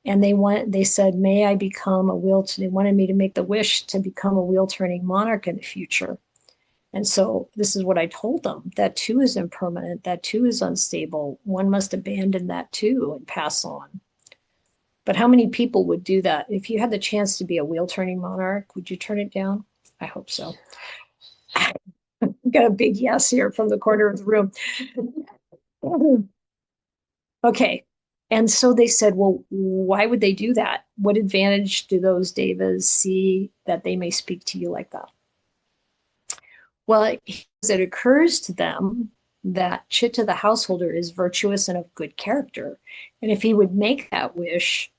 And they said, may I become they wanted me to make the wish to become a wheel-turning monarch in the future. And so this is what I told them. That too is impermanent. That too is unstable. One must abandon that too and pass on. But how many people would do that? If you had the chance to be a wheel-turning monarch, would you turn it down? I hope so. Got a big yes here from the corner of the room. Okay. And so they said, well, why would they do that? What advantage do those devas see that they may speak to you like that? Well, it occurs to them that Chitta the householder is virtuous and of good character. And if he would make that wish,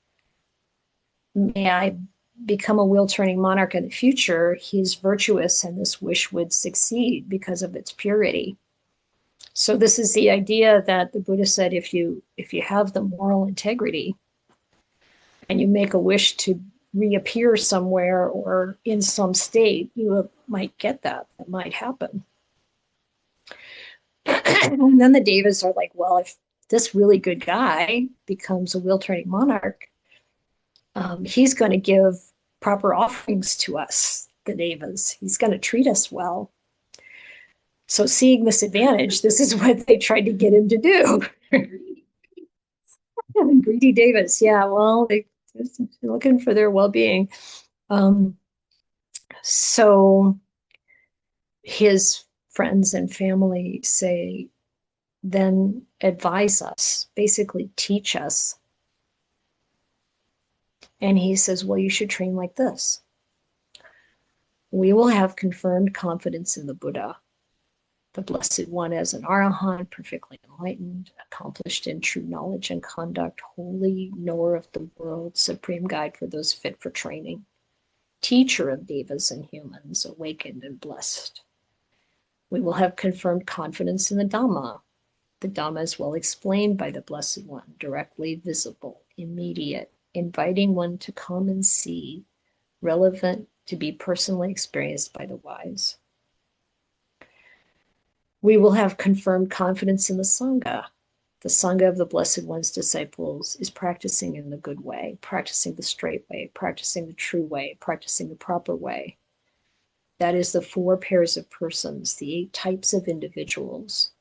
may I become a wheel-turning monarch in the future, he's virtuous and this wish would succeed because of its purity. So this is the idea that the Buddha said, if you have the moral integrity and you make a wish to reappear somewhere or in some state, you might get that. That might happen. And then the devas are like, well, if this really good guy becomes a wheel-turning monarch, he's going to give proper offerings to us, the devas. He's going to treat us well. So seeing this advantage, this is what they tried to get him to do. Greedy devas, yeah, well, they're looking for their well-being. So his friends and family say, then advise us, basically teach us. And he says, well, you should train like this. We will have confirmed confidence in the Buddha, the Blessed One, as an arahant, perfectly enlightened, accomplished in true knowledge and conduct, holy knower of the world, supreme guide for those fit for training, teacher of devas and humans, awakened and blessed. We will have confirmed confidence in the Dhamma. The Dhamma is well explained by the Blessed One, directly visible, immediate, inviting one to come and see, relevant to be personally experienced by the wise. We will have confirmed confidence in the Sangha. The Sangha of the Blessed One's disciples is practicing in the good way, practicing the straight way, practicing the true way, practicing the proper way. That is the 4 pairs of persons, the 8 types of individuals.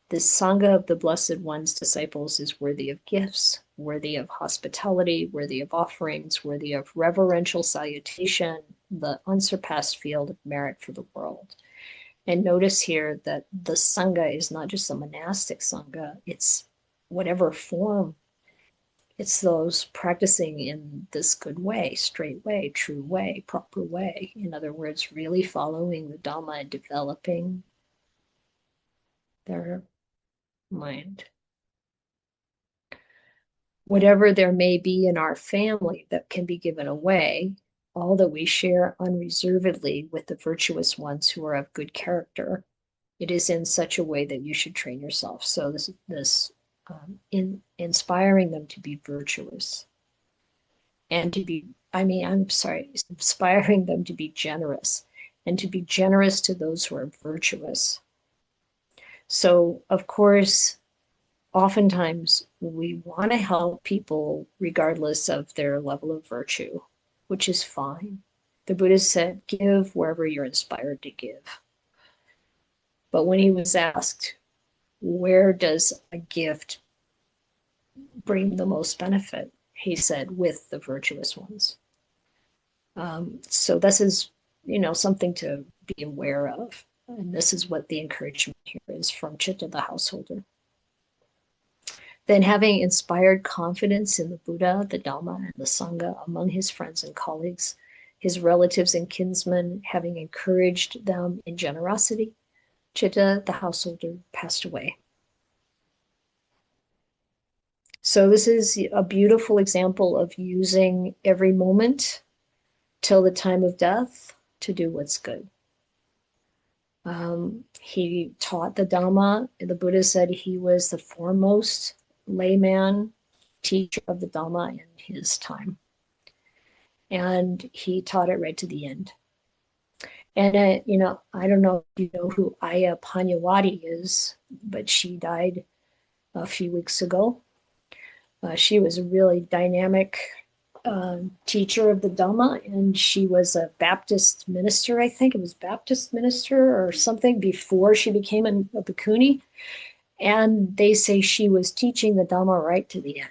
This Sangha of the Blessed One's disciples is worthy of gifts, worthy of hospitality, worthy of offerings, worthy of reverential salutation, the unsurpassed field of merit for the world. And notice here that the Sangha is not just a monastic Sangha, it's whatever form. It's those practicing in this good way, straight way, true way, proper way. In other words, really following the Dhamma and developing their mind. Whatever there may be in our family that can be given away, all that we share unreservedly with the virtuous ones who are of good character, it is in such a way that you should train yourself. So in inspiring them to be virtuous and to be, inspiring them to be generous and to be generous to those who are virtuous. So, of course, oftentimes we want to help people regardless of their level of virtue, which is fine. The Buddha said, give wherever you're inspired to give. But when he was asked, where does a gift bring the most benefit? He said, with the virtuous ones. So this is, something to be aware of. And this is what the encouragement here is from Chitta the householder. Then having inspired confidence in the Buddha, the Dhamma, and the Sangha among his friends and colleagues, his relatives and kinsmen, having encouraged them in generosity, Chitta the householder passed away. So this is a beautiful example of using every moment till the time of death to do what's good. He taught the Dhamma. The Buddha said he was the foremost layman teacher of the Dhamma in his time. And he taught it right to the end. And, I don't know if you know who Ayya Panyawati is, but she died a few weeks ago. She was a really dynamic teacher of the Dhamma, and she was a Baptist minister. I think it was Baptist minister or something before she became a bhikkhuni. And they say she was teaching the Dhamma right to the end.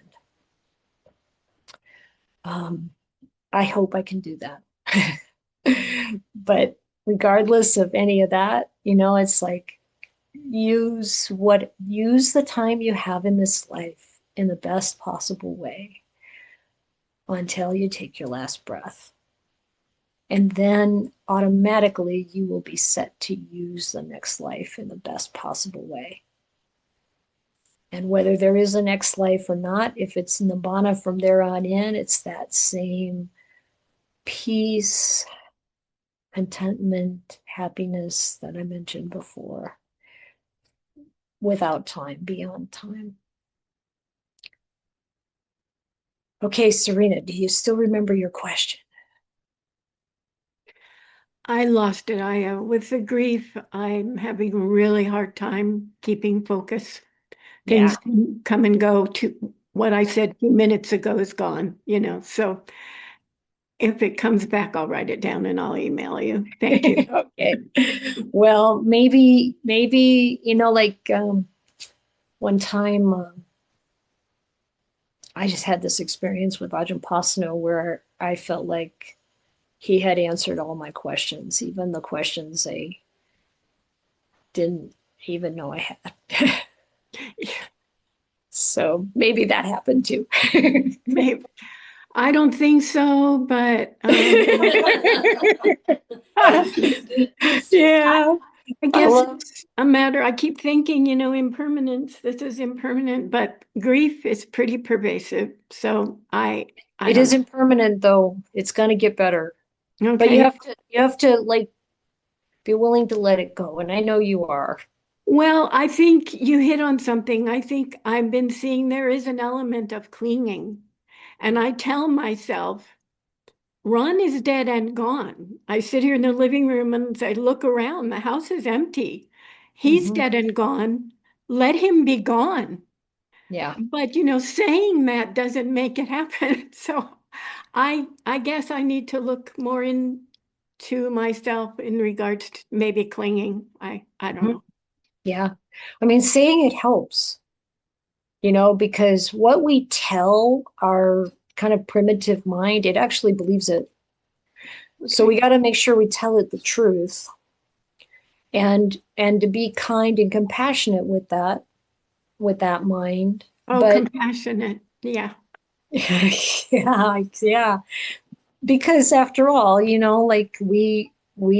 I hope I can do that. But regardless of any of that, it's like use the time you have in this life in the best possible way until you take your last breath. And then automatically you will be set to use the next life in the best possible way. And whether there is a next life or not, if it's nibbana from there on in, it's that same peace, contentment, happiness that I mentioned before, without time, beyond time. Okay, Serena, do you still remember your question? I lost it. With the grief, I'm having a really hard time keeping focus. Things come and go. To what I said 2 minutes ago is gone, so if it comes back, I'll write it down and I'll email you. Thank you. Okay. Well, maybe, one time I just had this experience with Ajahn Pasno where I felt like he had answered all my questions, even the questions I didn't even know I had. So maybe that happened too. Maybe. I don't think so, but yeah. I guess it's a matter. I keep thinking, impermanence. This is impermanent, but grief is pretty pervasive. So it is impermanent, though. It's going to get better. Okay. But you have to like be willing to let it go, and I know you are. Well, I think you hit on something. I think I've been seeing there is an element of clinging, and I tell myself, Ron is dead and gone. I sit here in the living room and I look around. The house is empty. He's dead and gone. Let him be gone. Yeah. But saying that doesn't make it happen. So I guess I need to look more into myself in regards to maybe clinging. I don't know. Yeah. I mean, saying it helps, because what we tell our kind of primitive mind, it actually believes it. Okay. So we got to make sure we tell it the truth and to be kind and compassionate with that mind. Oh, compassionate. Yeah. Yeah. Because after all, like we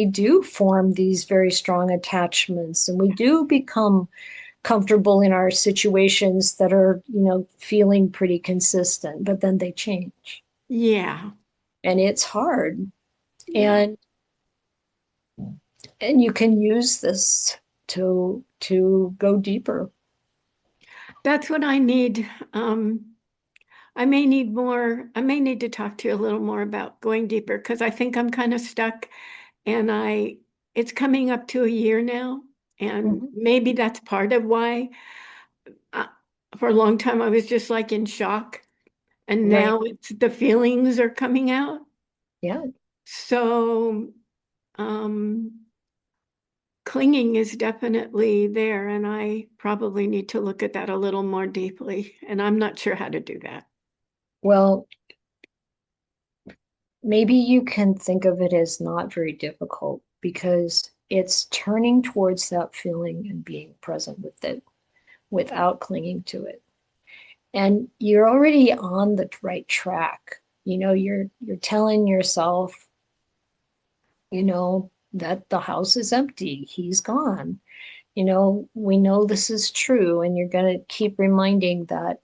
do form these very strong attachments, and we do become comfortable in our situations that are, feeling pretty consistent, but then they change. Yeah. And it's hard. Yeah. And you can use this to go deeper. That's what I need. I may need to talk to you a little more about going deeper, because I think I'm kind of stuck, and it's coming up to a year now. And maybe that's part of why for a long time I was just like in shock, and now it's the feelings are coming out. Yeah. So clinging is definitely there, and I probably need to look at that a little more deeply, and I'm not sure how to do that. Well, maybe you can think of it as not very difficult, because it's turning towards that feeling and being present with it without clinging to it. And you're already on the right track. You're telling yourself, that the house is empty. He's gone. We know this is true, and you're going to keep reminding that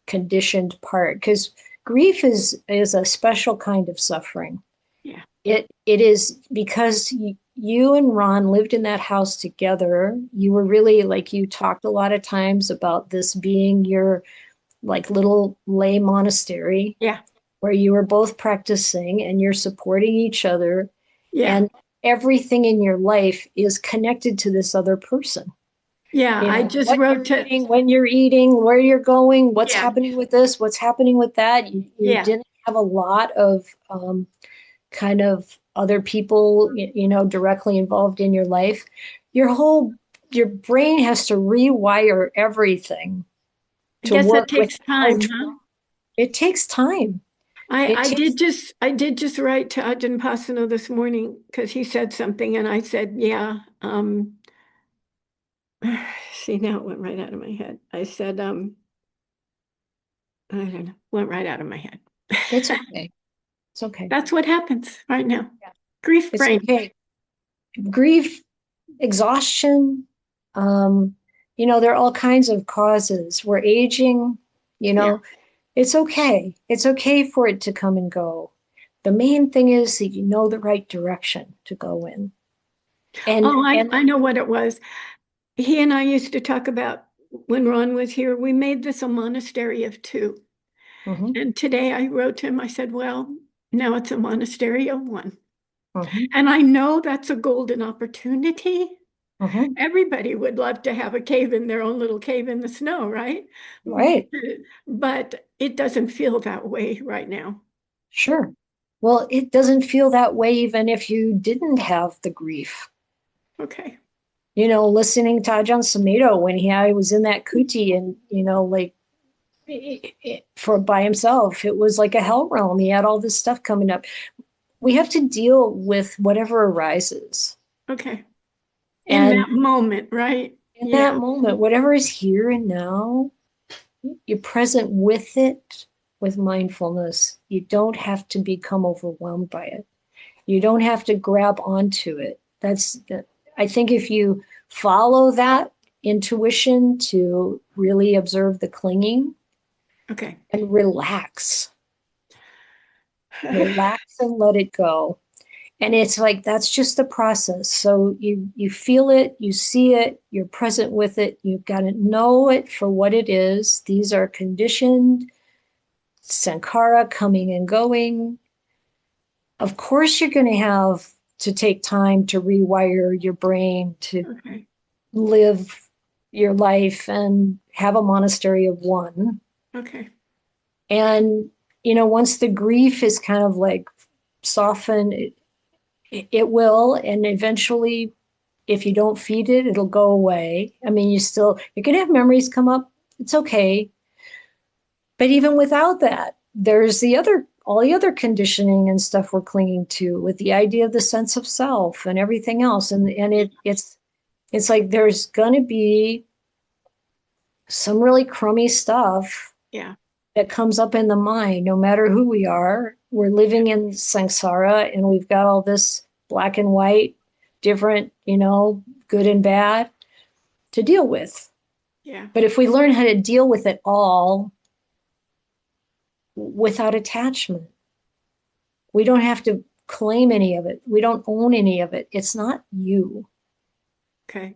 conditioned part, because grief is a special kind of suffering. Yeah. It is because you and Ron lived in that house together. You were really, like, you talked a lot of times about this being your like little lay monastery. Yeah. Where you were both practicing and you're supporting each other. Yeah. And everything in your life is connected to this other person. Yeah, I just what wrote you're to, eating, when you're eating, where you're going, what's yeah, happening with this, what's happening with that. You yeah. didn't have a lot of kind of other people, directly involved in your life. Your brain has to rewire everything I to guess that work takes without. time, huh? It takes time. I, It I takes. did just I did just write to Ajahn Pasano this morning because he said something and I said, yeah. See, now it went right out of my head. I said, I don't know, went right out of my head. It's okay. It's okay. That's what happens right now. Yeah. Grief It's brain. okay. Grief, exhaustion. There are all kinds of causes. We're aging. You Yeah. know, it's okay. It's okay for it to come and go. The main thing is that you know the right direction to go in. And Oh, and I know what it was. He and I used to talk about when Ron was here, we made this a monastery of two. Mhm, And today I wrote to him, I said, well, now it's a monastery of one. mhm, And I know that's a golden opportunity. mhm. Everybody would love to have a cave in their own little cave in the snow, right? Right. But it doesn't feel that way right now. Sure. Well, it doesn't feel that way even if you didn't have the grief. Okay. Listening to Ajahn Sumedho when I was in that kuti and, like for by himself, it was like a hell realm. He had all this stuff coming up. We have to deal with whatever arises. Okay. In And that moment, right? in Yeah. that moment, whatever is here and now, you're present with it with mindfulness. You don't have to become overwhelmed by it. You don't have to grab onto it. I think if you follow that intuition to really observe the clinging Okay. and relax and let it go. And it's like that's just the process. So you feel it, you see it, you're present with it. You've got to know it for what it is. These are conditioned sankhara coming and going. Of course, you're going to have to take time to rewire your brain to Okay. live your life and have a monastery of one. Okay. And, once the grief is kind of like softened, it will. And eventually, if you don't feed it, it'll go away. I mean, you're going to have memories come up. It's okay. But even without that, there's all the other conditioning and stuff we're clinging to with the idea of the sense of self and everything else. And it's like there's going to be some really crummy stuff Yeah. that comes up in the mind, no matter who we are. We're living in samsara and we've got all this black and white, different, good and bad to deal with. Yeah. But if we learn how to deal with it all without attachment, we don't have to claim any of it. We don't own any of it. It's not you. Okay.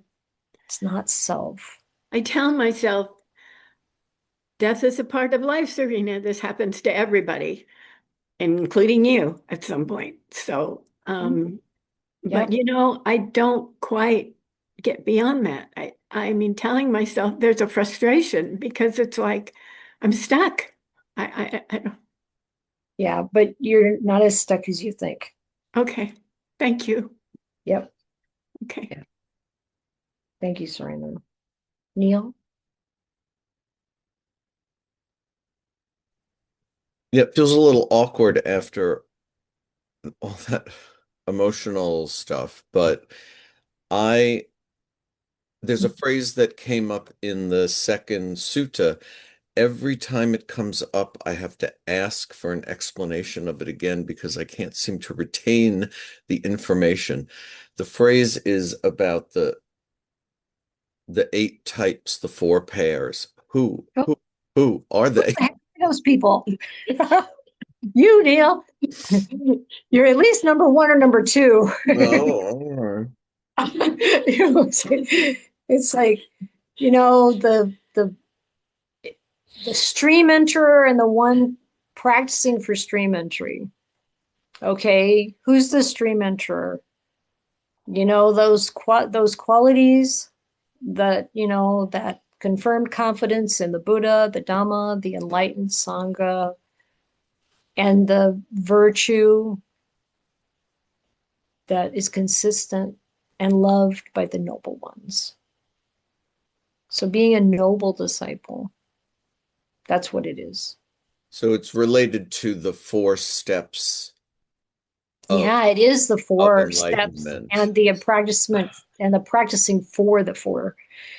It's not self. I tell myself death is a part of life, Serena. This happens to everybody, including you at some point. So, Yep. but I don't quite get beyond that. I mean, telling myself there's a frustration because it's like I'm stuck. I don't. Yeah, but you're not as stuck as you think. Okay. Thank you. Yep. Okay. Yeah. Thank you, Serena. Neil? Yeah, it feels a little awkward after all that emotional stuff, but I there's a phrase that came up in the second sutta. Every time it comes up, I have to ask for an explanation of it again because I can't seem to retain the information. The phrase is about the eight types, the four pairs. Who, Oh, who, who are who they? the heck are those people? You, Neil. You're at least number one or number two. Oh, It's like, the stream enterer and the one practicing for stream entry. Okay, who's the stream enterer? Those qualities that, that confirmed confidence in the Buddha, the Dhamma, the enlightened Sangha, and the virtue that is consistent and loved by the noble ones. So being a noble disciple, that's what it is. So it's related to the 4 steps Yeah, it is the 4 steps and the practicing for the 4.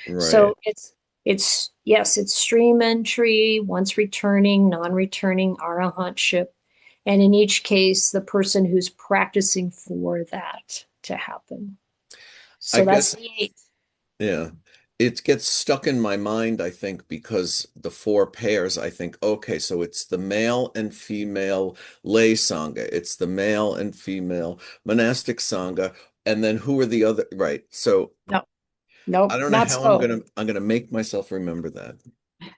Right. So it's yes, it's stream entry, once returning, non-returning, arahantship. And in each case, the person who's practicing for that to happen. So that's the 8. Yeah. It gets stuck in my mind, I think, because the 4 pairs, I think, okay, so it's the male and female lay Sangha, it's the male and female monastic Sangha, and then who are the other, right? So Nope, I don't know how I'm gonna make myself remember that.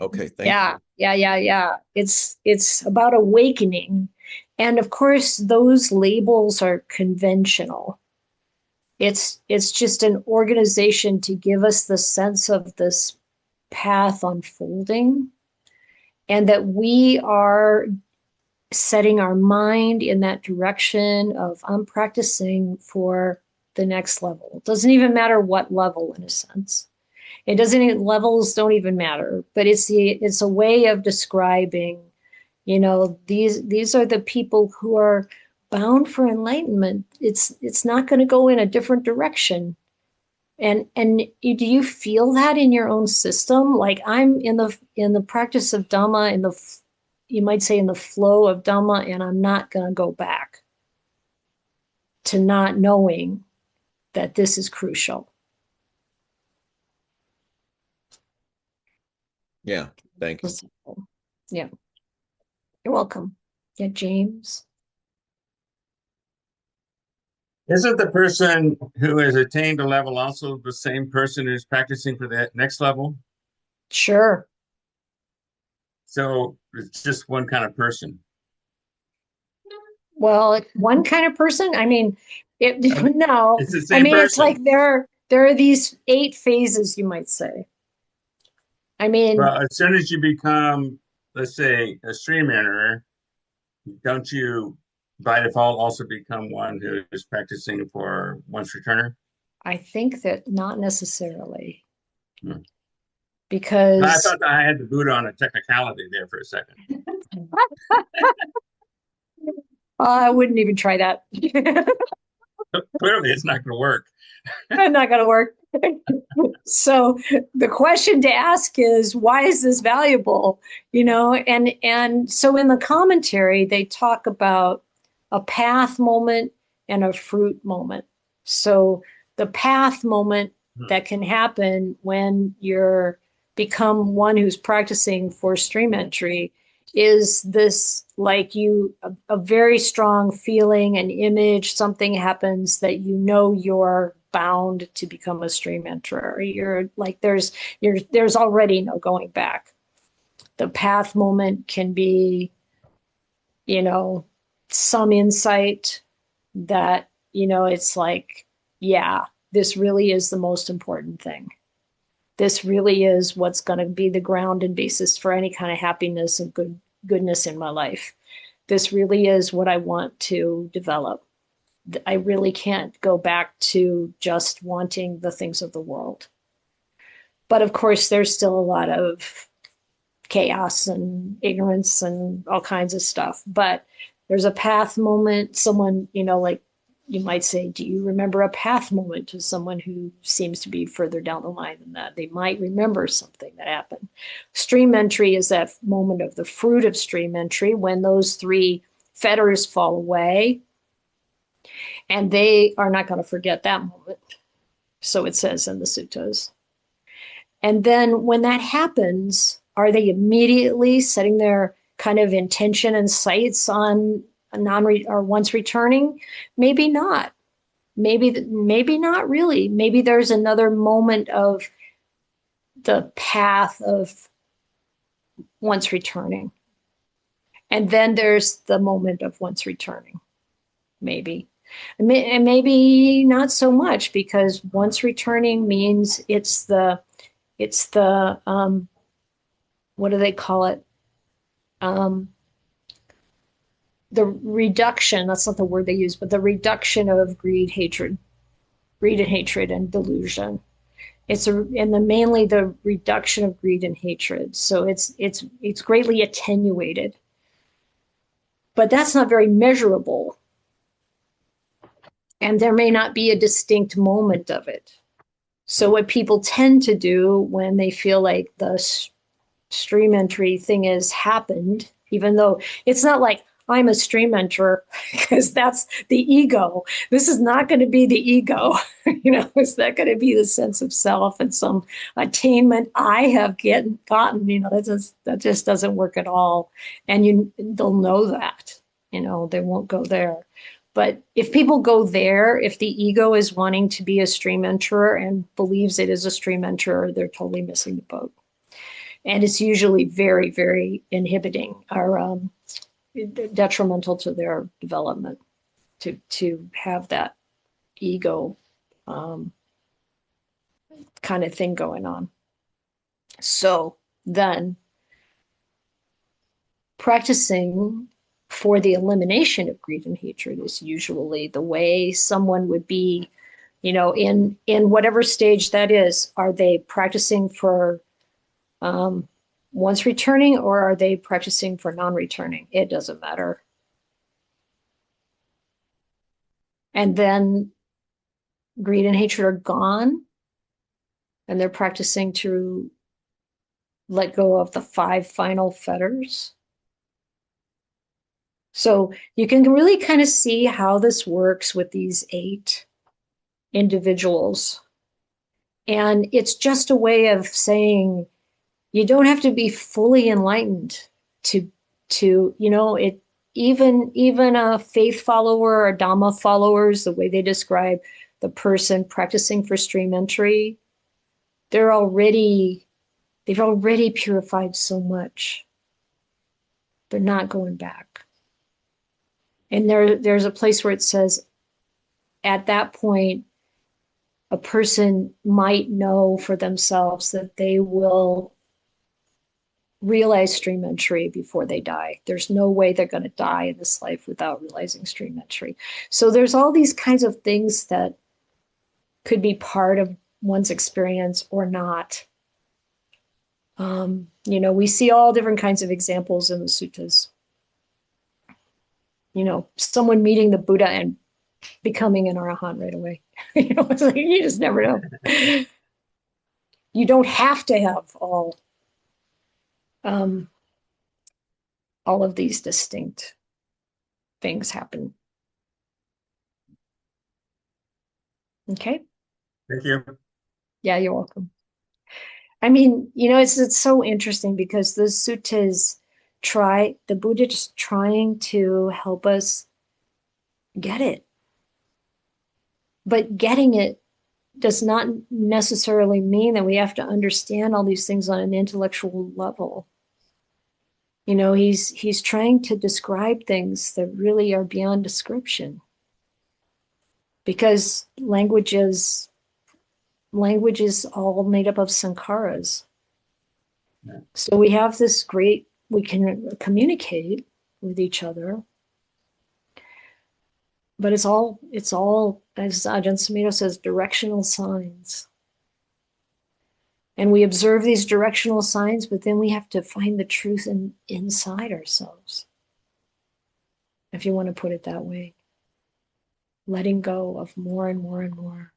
Okay, thank you. Yeah. It's about awakening. And of course, those labels are conventional. It's just an organization to give us the sense of this path unfolding, and that we are setting our mind in that direction of I'm practicing for the next level. It doesn't even matter what level, in a sense. Levels don't even matter, but it's a way of describing, these are the people who are bound for enlightenment. It's not going to go in a different direction. And do you feel that in your own system? Like, I'm in the practice of Dhamma, you might say in the flow of Dhamma, and I'm not going to go back to not knowing that this is crucial. Yeah, thank you. Yeah, you're welcome. Yeah, James. Isn't the person who has attained a level also the same person who's practicing for that next level? Sure. So it's just one kind of person. Well, one kind of person. I mean, no. It's the same person. It's like there are these 8 phases, you might say. I mean, well, as soon as you become, let's say, a stream enterer, don't you by default also become one who is practicing for once returner? I think that not necessarily. I Because thought that I had the Buddha on a technicality there for a second. I wouldn't even try that. Clearly, it's not going to work. Not going to work. So the question to ask is, why is this valuable? And so in the commentary, they talk about a path moment and a fruit moment. So the path moment that can happen when you're become one who's practicing for stream entry is this, like, a very strong feeling, an image, something happens that you're bound to become a stream enterer. You're like, there's already no going back. The path moment can be, some insight that, it's like, yeah, this really is the most important thing. This really is what's going to be the ground and basis for any kind of happiness and goodness in my life. This really is what I want to develop. I really can't go back to just wanting the things of the world. But of course, there's still a lot of chaos and ignorance and all kinds of stuff. But there's a path moment. Someone, like, you might say, do you remember a path moment to someone who seems to be further down the line than that? They might remember something that happened. Stream entry is that moment of the fruit of stream entry, when those 3 fetters fall away. And they are not going to forget that moment. So it says in the suttas. And then when that happens, are they immediately setting their kind of intention and sights on or once returning? Maybe not. Maybe not really. Maybe there's another moment of the path of once returning. And then there's the moment of once returning, maybe. And maybe not so much, because once returning means it's the what do they call it? The reduction, that's not the word they use, but the reduction of greed and hatred and delusion. Mainly the reduction of greed and hatred. So it's greatly attenuated. But that's not very measurable. And there may not be a distinct moment of it. So what people tend to do when they feel like the stream entry thing has happened, even though it's not like I'm a stream enterer, because that's the ego. This is not going to be the ego. It's not going to be the sense of self and some attainment I have gotten. That just doesn't work at all. And they'll know that. They won't go there. But if people go there, if the ego is wanting to be a stream enterer and believes it is a stream enterer, they're totally missing the boat. And it's usually very, very inhibiting or detrimental to their development to have that ego kind of thing going on. So then practicing for the elimination of greed and hatred is usually the way someone would be, in whatever stage that is. Are they practicing for once returning, or are they practicing for non-returning? It doesn't matter. And then greed and hatred are gone, and they're practicing to let go of the 5 final fetters. So you can really kind of see how this works with these 8 individuals. And it's just a way of saying you don't have to be fully enlightened to even a faith follower or Dhamma followers, the way they describe the person practicing for stream entry, they've already purified so much. They're not going back. And there's a place where it says, at that point, a person might know for themselves that they will realize stream entry before they die. There's no way they're going to die in this life without realizing stream entry. So there's all these kinds of things that could be part of one's experience or not. We see all different kinds of examples in the suttas. Someone meeting the Buddha and becoming an arahant right away. It's like, you just never know. You don't have to have all of these distinct things happen. Okay. Thank you. Yeah, you're welcome. I mean, it's so interesting because the suttas the Buddha just trying to help us get it. But getting it does not necessarily mean that we have to understand all these things on an intellectual level. He's trying to describe things that really are beyond description, because language is all made up of sankharas. Yeah. So we have we can communicate with each other, but it's all, as Ajahn Sumedho says, directional signs. And we observe these directional signs, but then we have to find the truth inside ourselves, if you want to put it that way. Letting go of more and more and more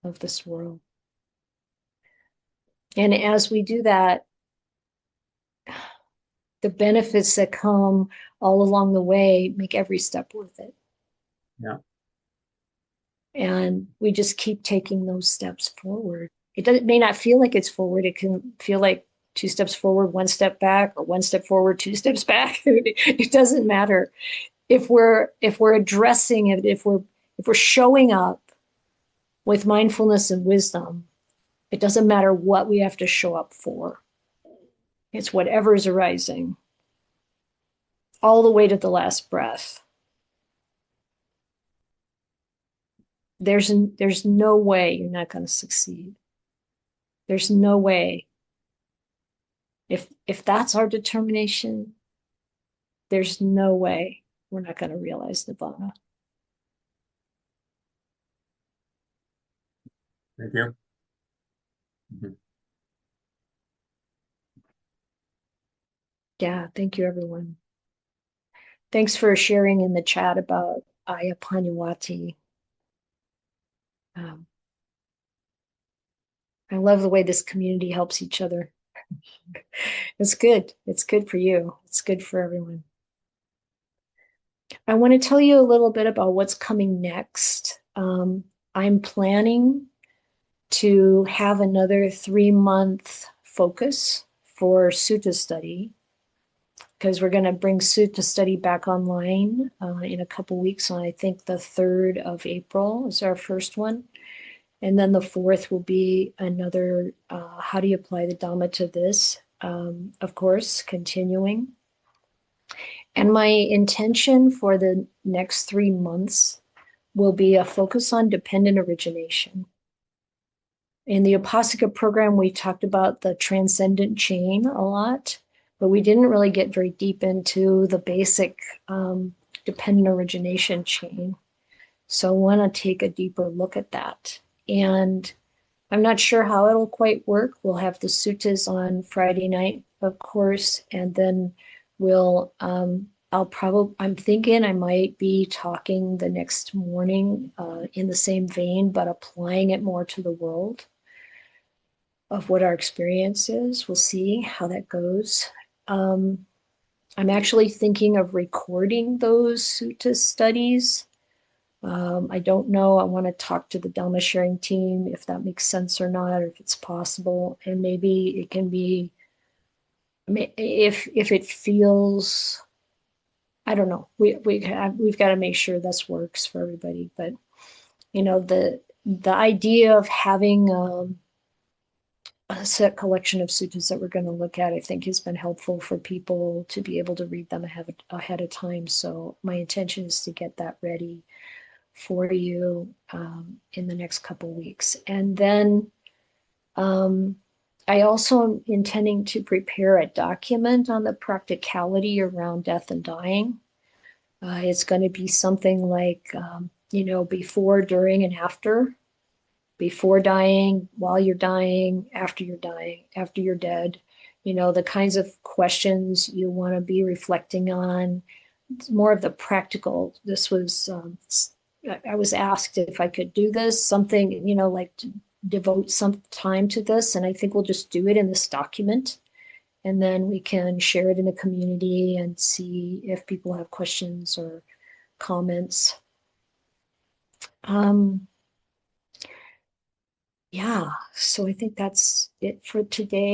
of this world. And as we do that, the benefits that come all along the way make every step worth it. Yeah. And we just keep taking those steps forward. It may not feel like it's forward. It can feel like 2 steps forward, 1 step back, or 1 step forward, 2 steps back. It doesn't matter. If we're addressing it, if we're showing up with mindfulness and wisdom, it doesn't matter what we have to show up for. It's whatever is arising, all the way to the last breath. there's no way you're not going to succeed. There's no way. If that's our determination, there's no way we're not going to realize Nibbana. Thank you. Mm-hmm. Yeah, thank you, everyone. Thanks for sharing in the chat about Ayya Panyawati. I love the way this community helps each other. It's good. It's good for you. It's good for everyone. I want to tell you a little bit about what's coming next. I'm planning to have another 3-month focus for sutta study, because we're going to bring sutta study back online in a couple weeks. On I think the 3rd of April is our first one. And then the 4th will be another, how do you apply the Dhamma to this? Of course, continuing. And my intention for the next 3 months will be a focus on dependent origination. In the Upasika program, we talked about the transcendent chain a lot, but we didn't really get very deep into the basic dependent origination chain. So I want to take a deeper look at that. And I'm not sure how it'll quite work. We'll have the suttas on Friday night, of course, and then we'll, I'm thinking I might be talking the next morning in the same vein, but applying it more to the world of what our experience is. We'll see how that goes. I'm actually thinking of recording those sutta studies. I don't know. I want to talk to the Dhamma sharing team if that makes sense or not, or if it's possible. And maybe it can be, if it feels, I don't know. We've got to make sure this works for everybody. But you know, the idea of having a set collection of suttas that we're going to look at, I think, has been helpful for people to be able to read them ahead of time. So my intention is to get that ready for you in the next couple weeks. And then I also am intending to prepare a document on the practicality around death and dying. It's going to be something like, before, during, and after. Before dying, while you're dying, after you're dead. The kinds of questions you want to be reflecting on. It's more of the practical. This was, I was asked if I could do this, something, like to devote some time to this. And I think we'll just do it in this document. And then we can share it in the community and see if people have questions or comments. Yeah, so I think that's it for today.